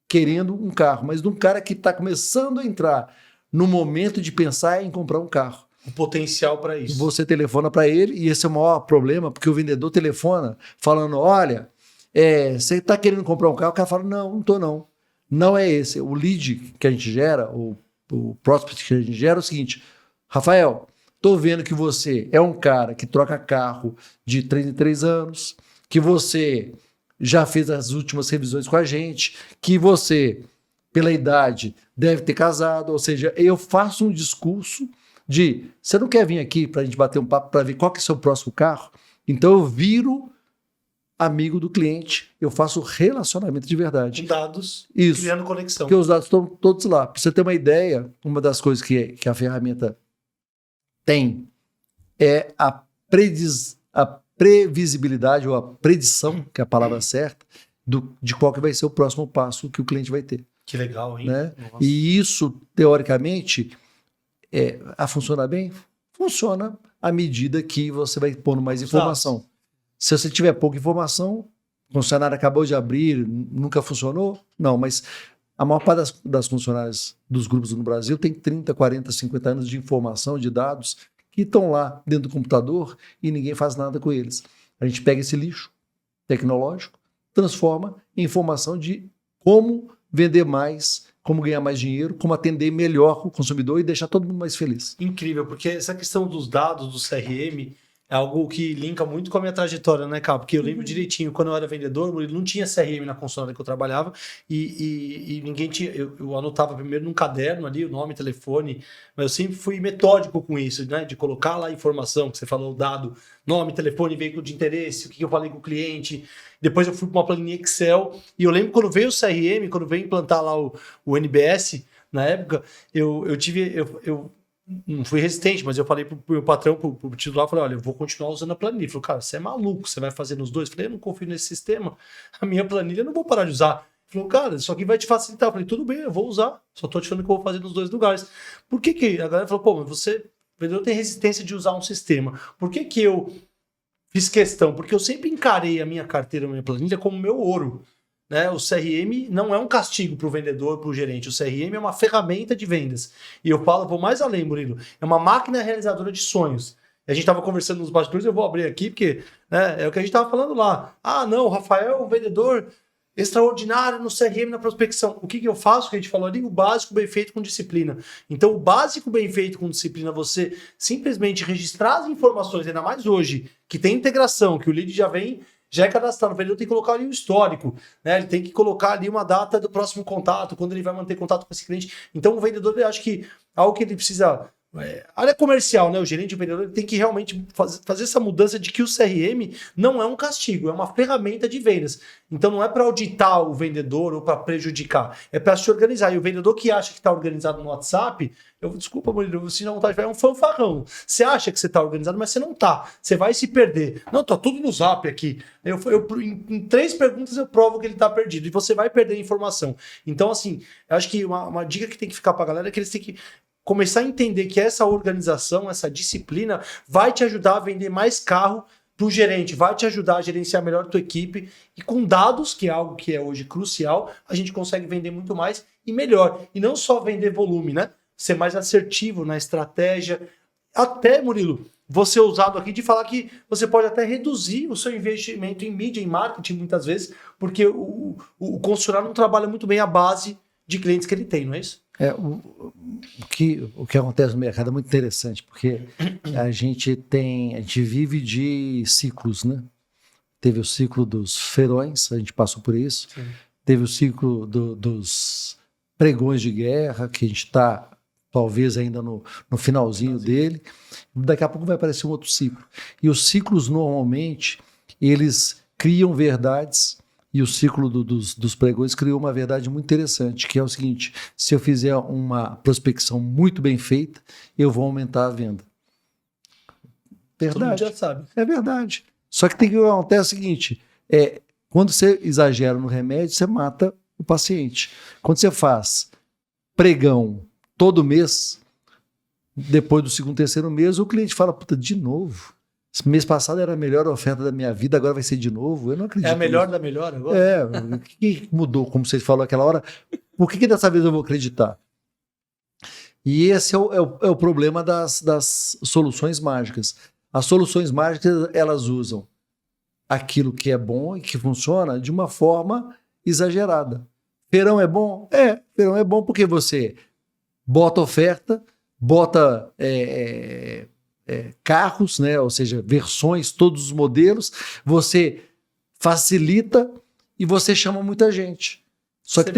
querendo um carro, mas de um cara que está começando a entrar no momento de pensar em comprar um carro. O potencial para isso. Você telefona para ele, e esse é o maior problema, porque o vendedor telefona falando, olha, você está querendo comprar um carro? O cara fala, não estou não. Não é esse. O lead que a gente gera, o prospect que a gente gera é o seguinte, Rafael, estou vendo que você é um cara que troca carro de 3 em 3 anos, que você já fez as últimas revisões com a gente, que você, pela idade, deve ter casado, ou seja, eu faço um discurso de, você não quer vir aqui para a gente bater um papo para ver qual que é o seu próximo carro? Então eu viro amigo do cliente, eu faço relacionamento de verdade. Com dados, Isso. criando conexão. Porque os dados estão todos lá. Para você ter uma ideia, uma das coisas que a ferramenta tem é a previsibilidade ou a predição, que é a palavra certa, de qual que vai ser o próximo passo que o cliente vai ter. Que legal, hein? Né? E isso, teoricamente, funciona bem? Funciona à medida que você vai pondo mais informação. Se você tiver pouca informação, o funcionário acabou de abrir, nunca funcionou? Não, mas a maior parte das funcionárias dos grupos no Brasil tem 30, 40, 50 anos de informação, de dados, que estão lá dentro do computador e ninguém faz nada com eles. A gente pega esse lixo tecnológico, transforma em informação de como vender mais, como ganhar mais dinheiro, como atender melhor o consumidor e deixar todo mundo mais feliz. Incrível, porque essa questão dos dados, do CRM, é algo que linka muito com a minha trajetória, né, cara? Porque eu lembro direitinho, quando eu era vendedor, não tinha CRM na concessionária que eu trabalhava e ninguém tinha... Eu anotava primeiro num caderno ali, o nome, telefone, mas eu sempre fui metódico com isso, né? De colocar lá a informação, que você falou, o dado, nome, telefone, veículo de interesse, o que eu falei com o cliente. Depois eu fui para uma planilha Excel e eu lembro quando veio o CRM, quando veio implantar lá o NBS, na época, eu não fui resistente, mas eu falei pro meu patrão, pro titular, falei, olha, eu vou continuar usando a planilha. Ele falou, cara, você é maluco, você vai fazer nos dois? Eu falei, eu não confio nesse sistema, a minha planilha eu não vou parar de usar. Ele falou, cara, isso aqui vai te facilitar. Eu falei, tudo bem, eu vou usar, só tô te falando que eu vou fazer nos dois lugares. Por que a galera falou, pô, mas você, o vendedor tem resistência de usar um sistema. Por que eu fiz questão? Porque eu sempre encarei a minha carteira, a minha planilha como meu ouro. Né? O CRM não é um castigo para o vendedor, para o gerente. O CRM é uma ferramenta de vendas. E eu falo, vou mais além, Murilo. É uma máquina realizadora de sonhos. A gente estava conversando nos bastidores, eu vou abrir aqui, porque né, é o que a gente estava falando lá. Ah, não, o Rafael é um vendedor extraordinário no CRM, na prospecção. O que eu faço, que a gente falou ali? O básico bem feito com disciplina. Então, o básico bem feito com disciplina, você simplesmente registrar as informações, ainda mais hoje, que tem integração, que o lead já é cadastrado, o vendedor tem que colocar ali um histórico, né? Ele tem que colocar ali uma data do próximo contato, quando ele vai manter contato com esse cliente. Então, o vendedor, eu acho que algo que ele precisa... área comercial, né? O gerente, o vendedor, ele tem que realmente fazer essa mudança de que o CRM não é um castigo, é uma ferramenta de vendas. Então não é para auditar o vendedor ou para prejudicar, é para se organizar. E o vendedor que acha que está organizado no WhatsApp, desculpa, Murilo, você não tá, é um fanfarrão. Você acha que você está organizado, mas você não tá. Você vai se perder. Não, tá tudo no Zap aqui. Em 3 perguntas eu provo que ele está perdido e você vai perder informação. Então, assim, eu acho que uma dica que tem que ficar para a galera é que eles têm que começar a entender que essa organização, essa disciplina vai te ajudar a vender mais carro para o gerente, vai te ajudar a gerenciar melhor a tua equipe e com dados, que é algo que é hoje crucial, a gente consegue vender muito mais e melhor. E não só vender volume, né? Ser mais assertivo na estratégia. Até, Murilo, você usado aqui de falar que você pode até reduzir o seu investimento em mídia, em marketing, muitas vezes, porque o concessionário não trabalha muito bem a base de clientes que ele tem, não é isso? O que acontece no mercado é muito interessante, porque a gente vive de ciclos, né? Teve o ciclo dos feirões, a gente passou por isso. Sim. Teve o ciclo dos pregões de guerra, que a gente está talvez ainda no finalzinho dele. Daqui a pouco vai aparecer um outro ciclo. E os ciclos, normalmente, eles criam verdades. E o ciclo dos pregões criou uma verdade muito interessante, que é o seguinte: se eu fizer uma prospecção muito bem feita, eu vou aumentar a venda. Verdade. Todo mundo já sabe. É verdade. Só que tem que acontecer o seguinte: quando você exagera no remédio, você mata o paciente. Quando você faz pregão todo mês, depois do 2º, 3º mês, o cliente fala: puta, de novo? Mês passado era a melhor oferta da minha vida, agora vai ser de novo? Eu não acredito. É a melhor da melhor agora? O que mudou, como você falou aquela hora? Por que dessa vez eu vou acreditar? E esse é o problema das soluções mágicas. As soluções mágicas, elas usam aquilo que é bom e que funciona de uma forma exagerada. Feirão é bom? Feirão é bom porque você bota oferta, bota... carros, né? Ou seja, versões, todos os modelos, você facilita e você chama muita gente. Só que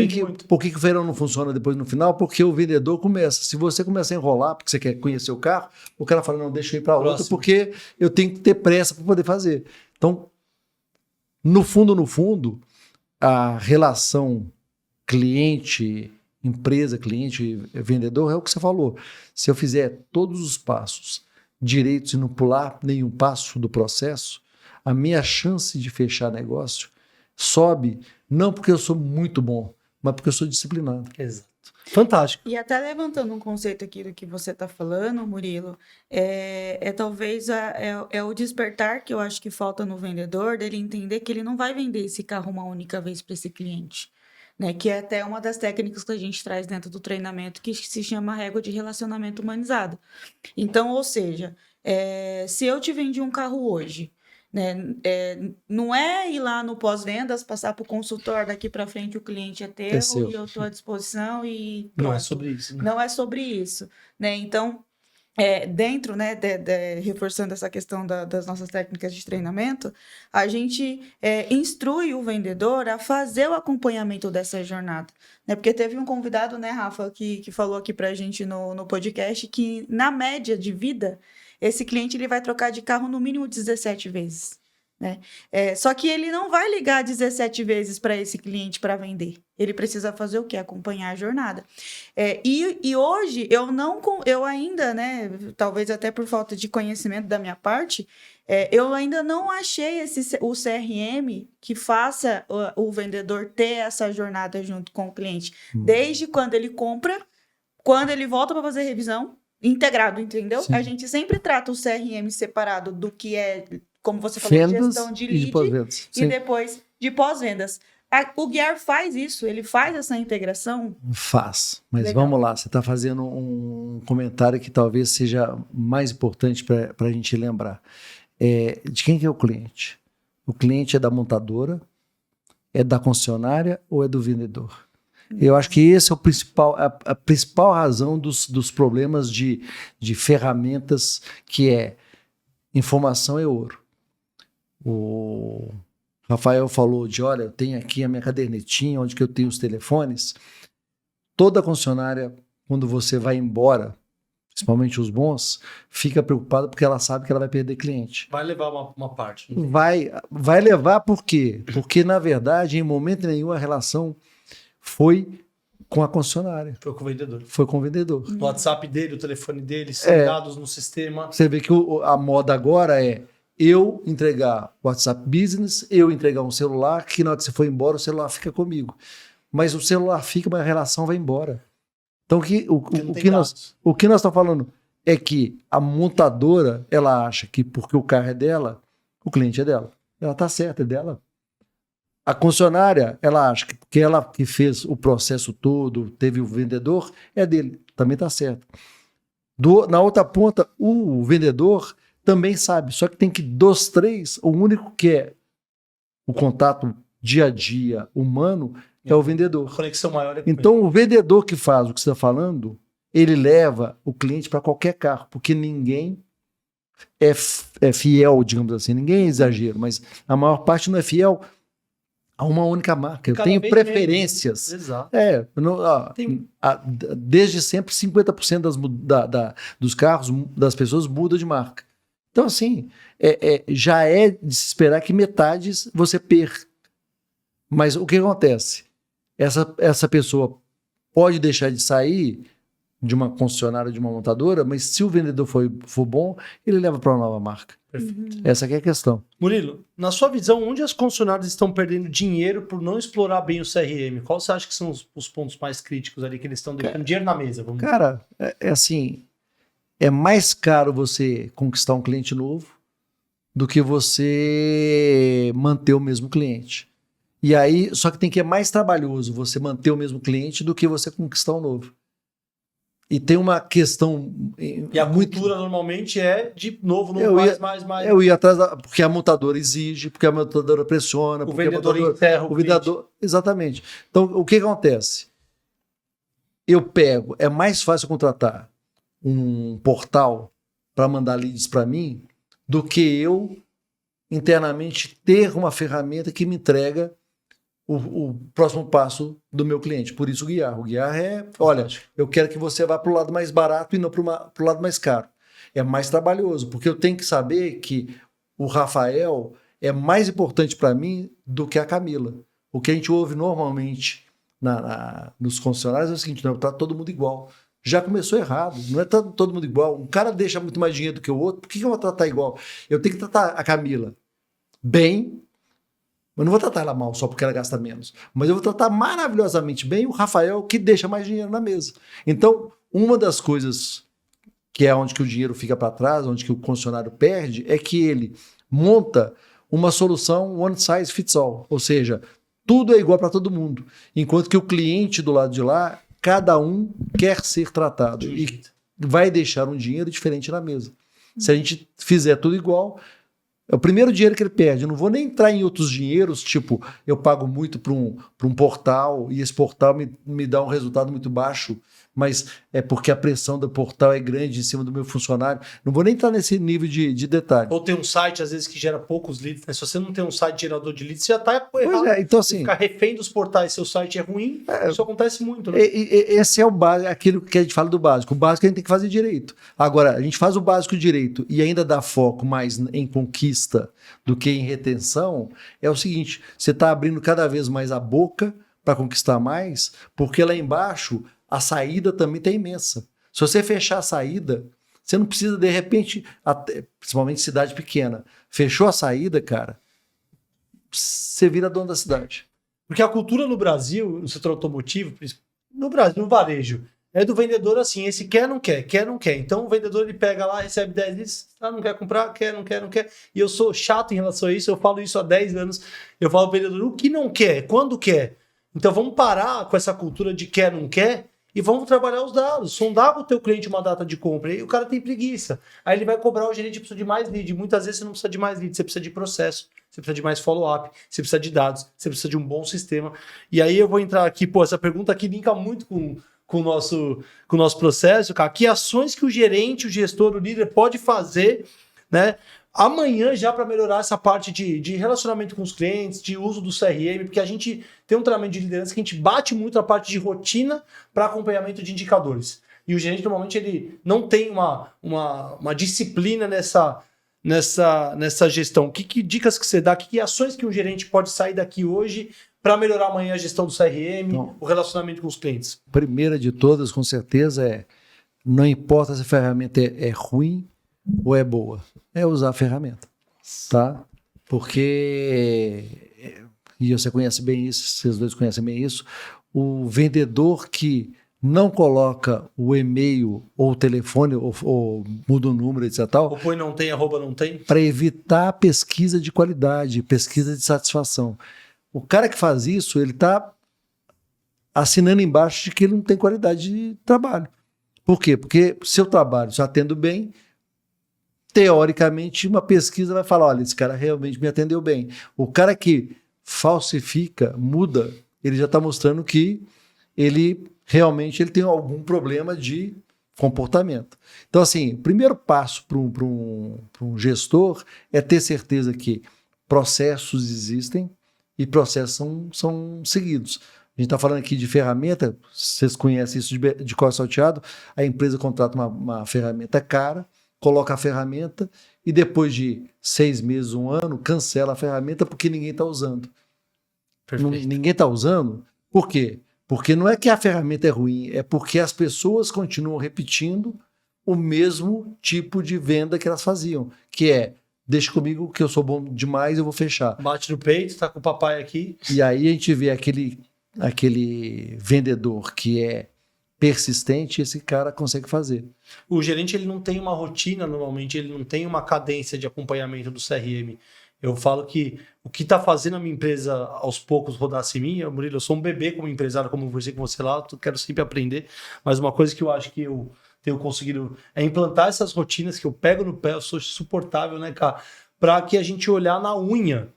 por que o feirão não funciona depois no final? Porque o vendedor começa. Se você começa a enrolar porque você quer conhecer o carro, o cara fala: não, deixa eu ir para outro porque eu tenho que ter pressa para poder fazer. Então, no fundo, a relação empresa, cliente, vendedor, é o que você falou. Se eu fizer todos os passos direitos e não pular nenhum passo do processo, a minha chance de fechar negócio sobe, não porque eu sou muito bom, mas porque eu sou disciplinado. Exato. Fantástico. E até levantando um conceito aqui do que você está falando, Murilo, talvez o despertar que eu acho que falta no vendedor, dele entender que ele não vai vender esse carro uma única vez para esse cliente. Né, que é até uma das técnicas que a gente traz dentro do treinamento, que se chama régua de relacionamento humanizado. Então, ou seja, se eu te vendi um carro hoje, né, não é ir lá no pós-vendas, passar para o consultor, daqui para frente o cliente é teu e eu estou à disposição e pronto. Não é sobre isso. Né? Não é sobre isso. Né? Então, dentro, né, reforçando essa questão das nossas técnicas de treinamento, a gente instrui o vendedor a fazer o acompanhamento dessa jornada. Né? Porque teve um convidado, né, Rafa, que falou aqui pra gente no podcast que, na média de vida, esse cliente ele vai trocar de carro no mínimo 17 vezes. Né? Só que ele não vai ligar 17 vezes para esse cliente para vender. Ele precisa fazer o quê? Acompanhar a jornada. E hoje eu ainda, né, talvez até por falta de conhecimento da minha parte, eu ainda não achei o CRM que faça o vendedor ter essa jornada junto com o cliente. Desde quando ele compra, quando ele volta para fazer revisão, integrado, entendeu? Sim. A gente sempre trata o CRM separado do que é, como você falou, vendas, gestão de lead e depois de pós-vendas. O Guiar faz isso, ele faz essa integração? Faz, mas Legal. Vamos lá, você está fazendo um comentário que talvez seja mais importante para a gente lembrar. De quem que é o cliente? O cliente é da montadora, é da concessionária ou é do vendedor? Eu acho que esse é o principal, a principal razão dos problemas de ferramentas, que é informação é ouro. O Rafael falou olha, eu tenho aqui a minha cadernetinha, onde que eu tenho os telefones. Toda concessionária, quando você vai embora, principalmente os bons, fica preocupada porque ela sabe que ela vai perder cliente. Vai levar uma parte. Vai levar por quê? Porque, na verdade, em momento nenhum a relação foi com a concessionária. Foi com o vendedor. Foi com o vendedor. O WhatsApp dele, o telefone dele, dados no sistema. Você vê que a moda agora é eu entregar o WhatsApp Business, eu entregar um celular, que na hora que você for embora, o celular fica comigo. Mas o celular fica, mas a relação vai embora. Então, o que nós estamos falando é que a montadora, ela acha que porque o carro é dela, o cliente é dela. Ela está certa, é dela. A concessionária, ela acha que porque ela que fez o processo todo, teve o vendedor, é dele. Também está certo. Na outra ponta, o vendedor também sabe, só que tem que dos três, o único que é o contato dia a dia humano é o vendedor. A conexão maior é com então, o vendedor que faz o que você está falando, ele leva o cliente para qualquer carro, porque ninguém é fiel, digamos assim. Ninguém é exagero, mas a maior parte não é fiel a uma única marca. Eu tenho preferências. Exato. Desde sempre, 50% dos carros das pessoas muda de marca. Então, assim, já é de se esperar que metade você perca. Mas o que acontece? Essa pessoa pode deixar de sair de uma concessionária, de uma montadora, mas se o vendedor for bom, ele leva para uma nova marca. Perfeito. Essa aqui é a questão. Murilo, na sua visão, onde as concessionárias estão perdendo dinheiro por não explorar bem o CRM? Qual você acha que são os pontos mais críticos ali que eles estão deixando dinheiro na mesa? Cara, assim, é mais caro você conquistar um cliente novo do que você manter o mesmo cliente. E aí, só que tem que é mais trabalhoso você manter o mesmo cliente do que você conquistar um novo. E tem uma questão... E a cultura normalmente é de novo, mais. Eu ia atrás, porque a montadora exige, porque a montadora pressiona, o porque vendedor enterra o vendedor. Exatamente. Então, o que acontece? É mais fácil contratar um portal para mandar leads para mim do que eu internamente ter uma ferramenta que me entrega o próximo passo do meu cliente. Por isso o guiar. O guiar é, olha, eu quero que você vá para o lado mais barato e não para o lado mais caro. É mais trabalhoso, porque eu tenho que saber que o Rafael é mais importante para mim do que a Camila. O que a gente ouve normalmente nos concessionários é o seguinte, não, tá todo mundo igual. Já começou errado, não é todo mundo igual. Um cara deixa muito mais dinheiro do que o outro, por que eu vou tratar igual? Eu tenho que tratar a Camila bem, mas não vou tratar ela mal só porque ela gasta menos. Mas eu vou tratar maravilhosamente bem o Rafael, que deixa mais dinheiro na mesa. Então, uma das coisas que é onde que o dinheiro fica para trás, onde que o concessionário perde, é que ele monta uma solução one size fits all. Ou seja, tudo é igual para todo mundo. Enquanto que o cliente do lado de lá, cada um quer ser tratado. E vai deixar um dinheiro diferente na mesa. Se a gente fizer tudo igual... É o primeiro dinheiro que ele perde. Eu não vou nem entrar em outros dinheiros, tipo, eu pago muito para um portal e esse portal me dá um resultado muito baixo, mas é porque a pressão do portal é grande em cima do meu funcionário. Não vou nem entrar nesse nível de detalhe. Ou tem um site, às vezes, que gera poucos leads. Né? Se você não tem um site gerador de leads, você já está errado. Então, assim, ficar refém dos portais, seu site é ruim, isso acontece muito. Né? Esse é o básico, aquilo que a gente fala do básico. O básico a gente tem que fazer direito. Agora, a gente faz o básico direito e ainda dá foco mais em conquista do que em retenção, é o seguinte, você está abrindo cada vez mais a boca para conquistar mais, porque lá embaixo a saída também está imensa. Se você fechar a saída, você não precisa, de repente, principalmente cidade pequena, fechou a saída, cara, você vira dono da cidade. Porque a cultura no Brasil, no setor automotivo, no Brasil, no varejo, é do vendedor assim, esse quer, não quer, quer, não quer. Então o vendedor ele pega lá, recebe 10 leads, não quer comprar, quer, não quer, não quer. E eu sou chato em relação a isso, eu falo isso há 10 anos. Eu falo ao vendedor, o que não quer, quando quer. Então vamos parar com essa cultura de quer, não quer e vamos trabalhar os dados, sondar com o teu cliente uma data de compra. E aí o cara tem preguiça. Aí ele vai cobrar, o gerente precisa de mais lead. Muitas vezes você não precisa de mais lead, você precisa de processo, você precisa de mais follow-up, você precisa de dados, você precisa de um bom sistema. E aí eu vou entrar aqui, essa pergunta aqui linka muito com o nosso processo, cara. Que ações que o gerente, o gestor, o líder pode fazer, né, amanhã já para melhorar essa parte de relacionamento com os clientes, de uso do CRM, porque a gente tem um treinamento de liderança que a gente bate muito a parte de rotina para acompanhamento de indicadores. E o gerente, normalmente, ele não tem uma disciplina nessa gestão. Que dicas que você dá? Que ações que um gerente pode sair daqui hoje para melhorar amanhã a gestão do CRM, o relacionamento com os clientes? Primeira de todas, com certeza, não importa se a ferramenta é ruim ou é boa, é usar a ferramenta, tá? Porque, e você conhece bem isso, vocês dois conhecem bem isso, o vendedor que não coloca o e-mail ou o telefone ou muda o número, etc. Ou põe não tem, arroba não tem. Para evitar a pesquisa de qualidade, pesquisa de satisfação. O cara que faz isso, ele está assinando embaixo de que ele não tem qualidade de trabalho. Por quê? Porque se eu trabalho, se eu atendo bem, teoricamente uma pesquisa vai falar, olha, esse cara realmente me atendeu bem. O cara que falsifica, muda, ele já está mostrando que ele realmente tem algum problema de comportamento. Então, assim, o primeiro passo para um gestor é ter certeza que processos existem e processos são seguidos. A gente está falando aqui de ferramenta, vocês conhecem isso de código salteado, a empresa contrata uma ferramenta cara, coloca a ferramenta e depois de 6 meses, 1 ano, cancela a ferramenta porque ninguém está usando. Ninguém está usando, por quê? Porque não é que a ferramenta é ruim, é porque as pessoas continuam repetindo o mesmo tipo de venda que elas faziam, que é, deixa comigo que eu sou bom demais, eu vou fechar. Bate no peito, tá com o papai aqui. E aí a gente vê aquele vendedor que é persistente, esse cara consegue fazer. O gerente, ele não tem uma rotina, normalmente, ele não tem uma cadência de acompanhamento do CRM. Eu falo que o que está fazendo a minha empresa aos poucos rodar-se em mim, Murilo, eu sou um bebê como empresário, como você com você lá, eu quero sempre aprender, mas uma coisa que eu acho que eu tenho conseguido é implantar essas rotinas que eu pego no pé, eu sou suportável, né, cara, para que a gente olhar na unha.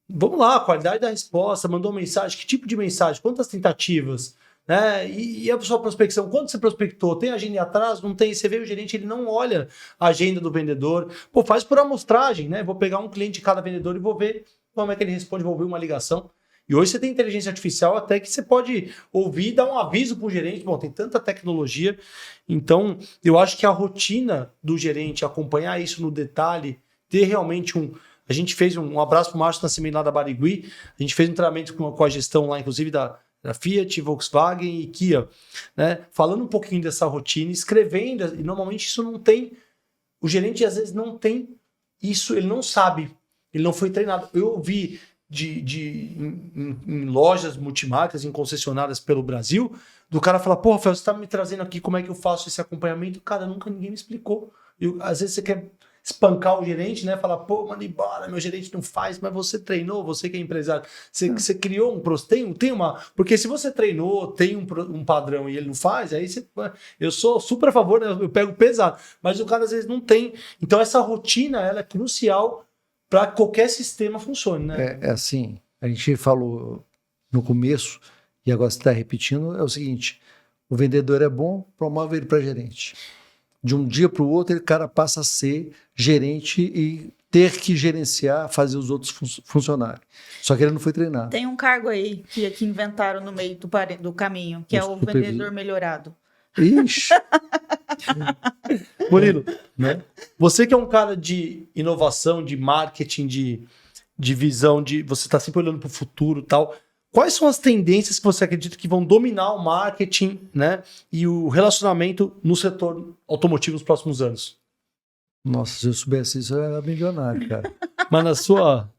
Vamos lá, qualidade da resposta, mandou uma mensagem, que tipo de mensagem, quantas tentativas, né? E a sua prospecção, quanto você prospectou? Tem agenda atrás? Não tem? Você vê o gerente, ele não olha a agenda do vendedor. Pô, faz por amostragem, né? Vou pegar um cliente de cada vendedor e vou ver como é que ele responde, vou ouvir uma ligação. E hoje você tem inteligência artificial até que você pode ouvir e dar um aviso para o gerente. Bom, tem tanta tecnologia. Então, eu acho que a rotina do gerente, acompanhar isso no detalhe, ter realmente A gente fez um abraço para o Márcio Nascimento lá da Barigui. A gente fez um treinamento com a gestão lá, inclusive da Fiat, Volkswagen e Kia, né? Falando um pouquinho dessa rotina, escrevendo, e normalmente isso não tem, o gerente às vezes não tem isso, ele não sabe, ele não foi treinado. Eu ouvi em lojas multimarcas, em concessionárias pelo Brasil, do cara falar, pô, Rafael, você está me trazendo aqui como é que eu faço esse acompanhamento? Cara, ninguém me explicou. Às vezes você quer espancar o gerente, né? Falar, pô, manda embora, meu gerente não faz, mas você treinou, você que é empresário, você criou um processo, tem uma... Porque se você treinou, tem um padrão e ele não faz, aí você... Eu sou super a favor, né? Eu pego pesado, mas o cara às vezes não tem. Então essa rotina, ela é crucial para que qualquer sistema funcione, né? É assim, a gente falou no começo, e agora você está repetindo, é o seguinte, o vendedor é bom, promove ele para gerente. De um dia para o outro, o cara passa a ser gerente e ter que gerenciar, fazer os outros funcionarem. Só que ele não foi treinado. Tem um cargo aí que inventaram no meio do caminho, que é o vendedor melhorado. Ixi! Murilo, né? Você que é um cara de inovação, de marketing, de visão, você está sempre olhando para o futuro e tal. Quais são as tendências que você acredita que vão dominar o marketing, né, e o relacionamento no setor automotivo nos próximos anos? Nossa, se eu soubesse isso, eu era milionário, cara. Mas na sua...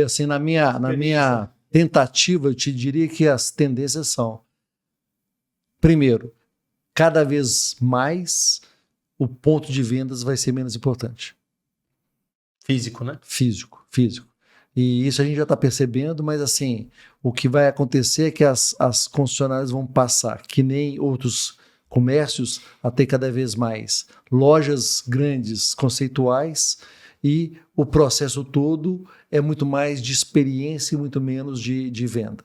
assim, na minha tentativa, eu te diria que as tendências são, primeiro, cada vez mais o ponto de vendas vai ser menos importante. Físico, né? Físico. E isso a gente já está percebendo, mas assim, o que vai acontecer é que as concessionárias vão passar, que nem outros comércios, a ter cada vez mais lojas grandes, conceituais, e o processo todo é muito mais de experiência e muito menos de venda.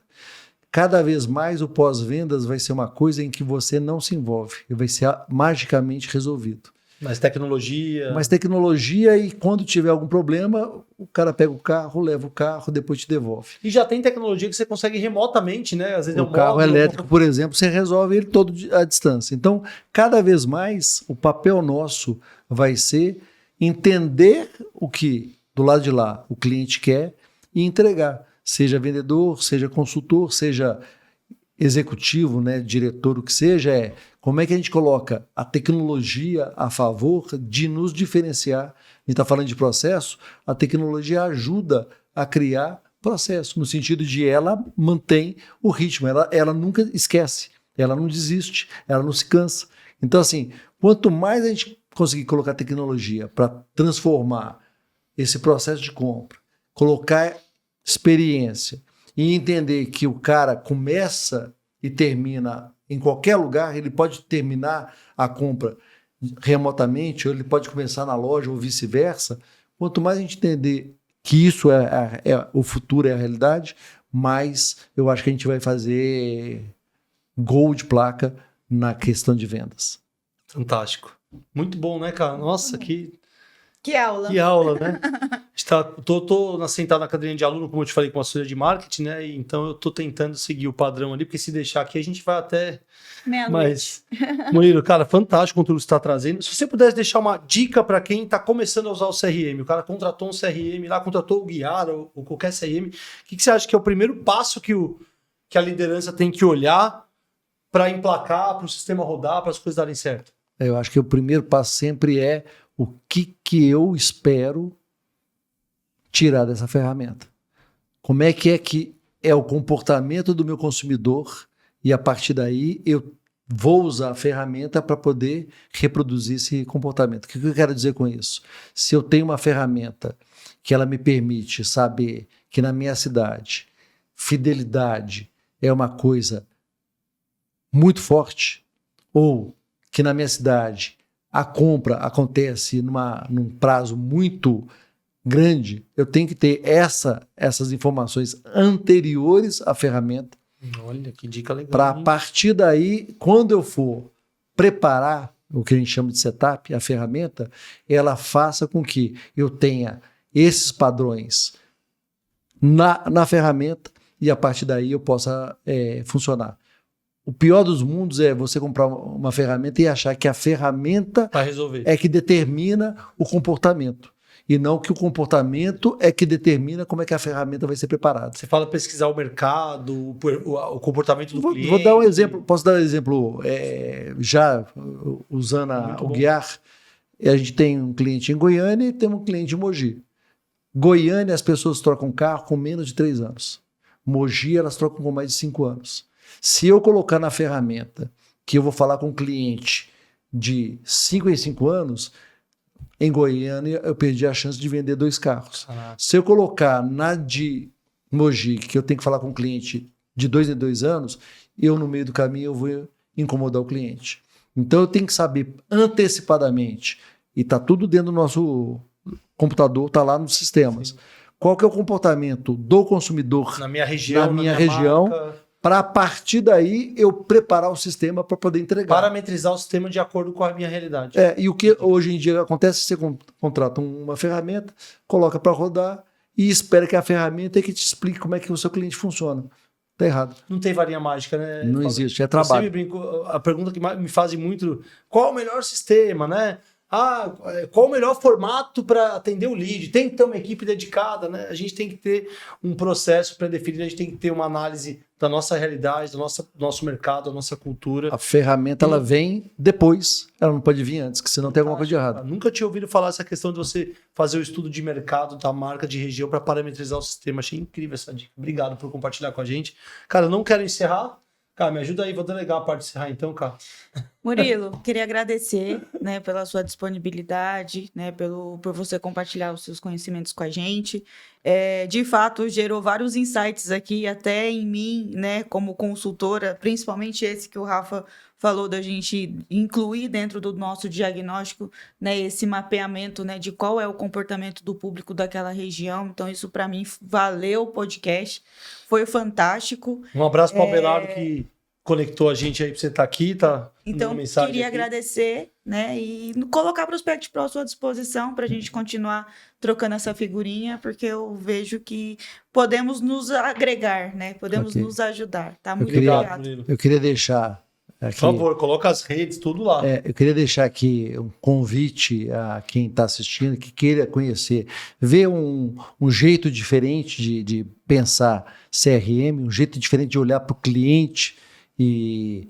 Cada vez mais o pós-vendas vai ser uma coisa em que você não se envolve, vai ser magicamente resolvido. Mais tecnologia. Mais tecnologia, e quando tiver algum problema, o cara pega o carro, leva o carro, depois te devolve. E já tem tecnologia que você consegue remotamente, né? Às vezes é O carro módulo, elétrico, por exemplo, você resolve ele todo à distância. Então, cada vez mais, o papel nosso vai ser entender o que, do lado de lá, o cliente quer e entregar. Seja vendedor, seja consultor, seja executivo, né, diretor, o que seja, como é que a gente coloca a tecnologia a favor de nos diferenciar. A gente está falando de processo, a tecnologia ajuda a criar processo, no sentido de ela mantém o ritmo, ela nunca esquece, ela não desiste, ela não se cansa. Então, assim, quanto mais a gente conseguir colocar tecnologia para transformar esse processo de compra, colocar experiência e entender que o cara começa e termina em qualquer lugar, ele pode terminar a compra remotamente, ou ele pode começar na loja, ou vice-versa. Quanto mais a gente entender que isso é o futuro, é a realidade, mais eu acho que a gente vai fazer gol de placa na questão de vendas. Fantástico. Muito bom, né, cara? Nossa, que aula. Que aula, né? Tô sentado na cadeirinha de aluno, como eu te falei, com a assessoria de marketing, né? E então eu tô tentando seguir o padrão ali, porque se deixar aqui a gente vai até meia-noite. Mas, Murilo, cara, fantástico o conteúdo que você está trazendo. Se você pudesse deixar uma dica para quem está começando a usar o CRM, o cara contratou um CRM lá, contratou o Guiar ou qualquer CRM, o que você acha que é o primeiro passo que a liderança tem que olhar para emplacar, para o sistema rodar, para as coisas darem certo? Eu acho que o primeiro passo sempre é o que eu espero tirar dessa ferramenta. Como é que é o comportamento do meu consumidor, e a partir daí eu vou usar a ferramenta para poder reproduzir esse comportamento. O que eu quero dizer com isso? Se eu tenho uma ferramenta que ela me permite saber que na minha cidade fidelidade é uma coisa muito forte, ou que na minha cidade a compra acontece num prazo muito grande, eu tenho que ter essas informações anteriores à ferramenta. Olha, que dica legal. Para a partir daí, quando eu for preparar o que a gente chama de setup, a ferramenta, ela faça com que eu tenha esses padrões na ferramenta, e a partir daí eu possa funcionar. O pior dos mundos é você comprar uma ferramenta e achar que a ferramenta é que determina o comportamento, e não que o comportamento é que determina como é que a ferramenta vai ser preparada. Você fala pesquisar o mercado, o comportamento do cliente. Vou dar um exemplo, posso dar um exemplo, já usando o Guiar. A gente tem um cliente em Goiânia e temos um cliente em Mogi. Goiânia, as pessoas trocam carro com menos de 3 anos. Mogi, elas trocam com mais de 5 anos. Se eu colocar na ferramenta que eu vou falar com um cliente de 5 em 5 anos, em Goiânia eu perdi a chance de vender 2 carros. Se eu colocar na de Mogi, que eu tenho que falar com um cliente de 2 em 2 anos, eu no meio do caminho eu vou incomodar o cliente. Então eu tenho que saber antecipadamente, e está tudo dentro do nosso computador, está lá nos sistemas. Sim. Qual que é o comportamento do consumidor na minha região, na minha região, para a partir daí eu preparar o sistema para poder entregar. Parametrizar o sistema de acordo com a minha realidade. E o que hoje em dia acontece, você contrata uma ferramenta, coloca para rodar e espera que a ferramenta é que te explique como é que o seu cliente funciona. Tá errado. Não tem varinha mágica, né? Não existe, é trabalho. Eu sempre brinco, a pergunta que me fazem muito, qual é o melhor sistema, né? Qual o melhor formato para atender o lead? Tem que ter uma equipe dedicada, né? A gente tem que ter um processo pré-definido, a gente tem que ter uma análise da nossa realidade, do nosso mercado, da nossa cultura. A ferramenta, ela vem depois, ela não pode vir antes, que senão tem alguma coisa de errado. Nunca tinha ouvido falar essa questão de você fazer o estudo de mercado da marca, de região, para parametrizar o sistema. Achei incrível essa dica. Obrigado por compartilhar com a gente. Cara, eu não quero encerrar. Cara, me ajuda aí, vou delegar a parte de encerrar então, cara. Murilo, queria agradecer, né, pela sua disponibilidade, né, por você compartilhar os seus conhecimentos com a gente. De fato, gerou vários insights aqui, até em mim, né, como consultora, principalmente esse que o Rafa falou da gente incluir dentro do nosso diagnóstico, né, esse mapeamento, né, de qual é o comportamento do público daquela região. Então, isso para mim valeu o podcast, foi fantástico. Um abraço para o Abelardo que conectou a gente aí para você estar aqui, tá? Então, mensagem queria aqui. agradecer, né, e colocar Prospect Pro à sua disposição para a gente continuar trocando essa figurinha, porque eu vejo que podemos nos agregar, né, podemos nos ajudar, tá? Muito obrigado. Murilo. Eu queria deixar aqui, Por favor, coloca as redes, tudo lá. eu queria deixar aqui um convite a quem está assistindo, que queira conhecer, ver um jeito diferente de pensar CRM, um jeito diferente de olhar para o cliente e,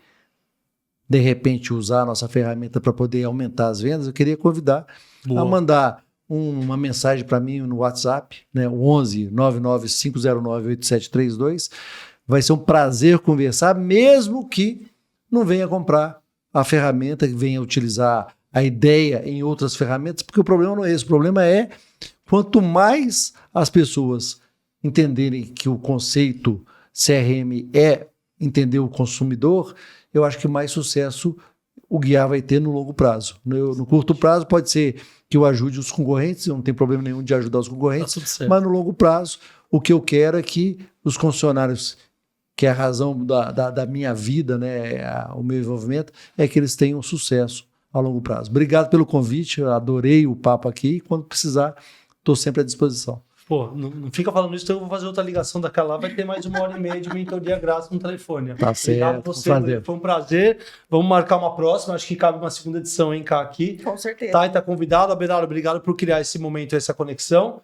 de repente, usar a nossa ferramenta para poder aumentar as vendas. Eu queria convidar a mandar uma mensagem para mim no WhatsApp, né, 11 99 509 8732. Vai ser um prazer conversar, mesmo que não venha comprar a ferramenta, que venha utilizar a ideia em outras ferramentas, porque o problema não é esse. O problema é quanto mais as pessoas entenderem que o conceito CRM é entender o consumidor, eu acho que mais sucesso o guiar vai ter no longo prazo. No curto prazo pode ser que eu ajude os concorrentes, eu não tenho problema nenhum de ajudar os concorrentes, mas no longo prazo o que eu quero é que os funcionários, que é a razão da minha vida, né, o meu envolvimento, é que eles tenham sucesso a longo prazo. Obrigado pelo convite, eu adorei o papo aqui, e quando precisar, estou sempre à disposição. Pô, não fica falando isso, então eu vou fazer outra ligação daquela lá, vai ter mais 1h30 de mentoria grátis no telefone. Tá certo, você, foi um prazer. Vamos marcar uma próxima, acho que cabe uma segunda edição, hein, Cá, aqui. Com certeza. Tá, e tá convidado. Abelardo, obrigado por criar esse momento, essa conexão,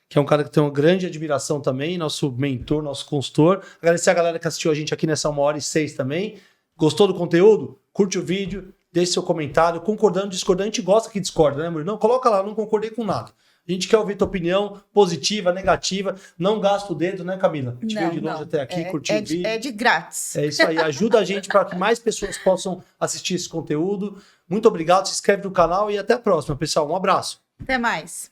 que é um cara que tem uma grande admiração também, nosso mentor, nosso consultor. Agradecer a galera que assistiu a gente aqui nessa 1h06 também. Gostou do conteúdo? Curte o vídeo, deixe seu comentário. Concordando, discordando, a gente gosta que discorda, né, Murilo? Não, coloca lá, não concordei com nada. A gente quer ouvir tua opinião positiva, negativa. Não gasta o dedo, né, Camila? A gente veio de longe até aqui, curtiu o vídeo. É de grátis. É isso aí. Ajuda a gente para que mais pessoas possam assistir esse conteúdo. Muito obrigado. Se inscreve no canal e até a próxima, pessoal. Um abraço. Até mais.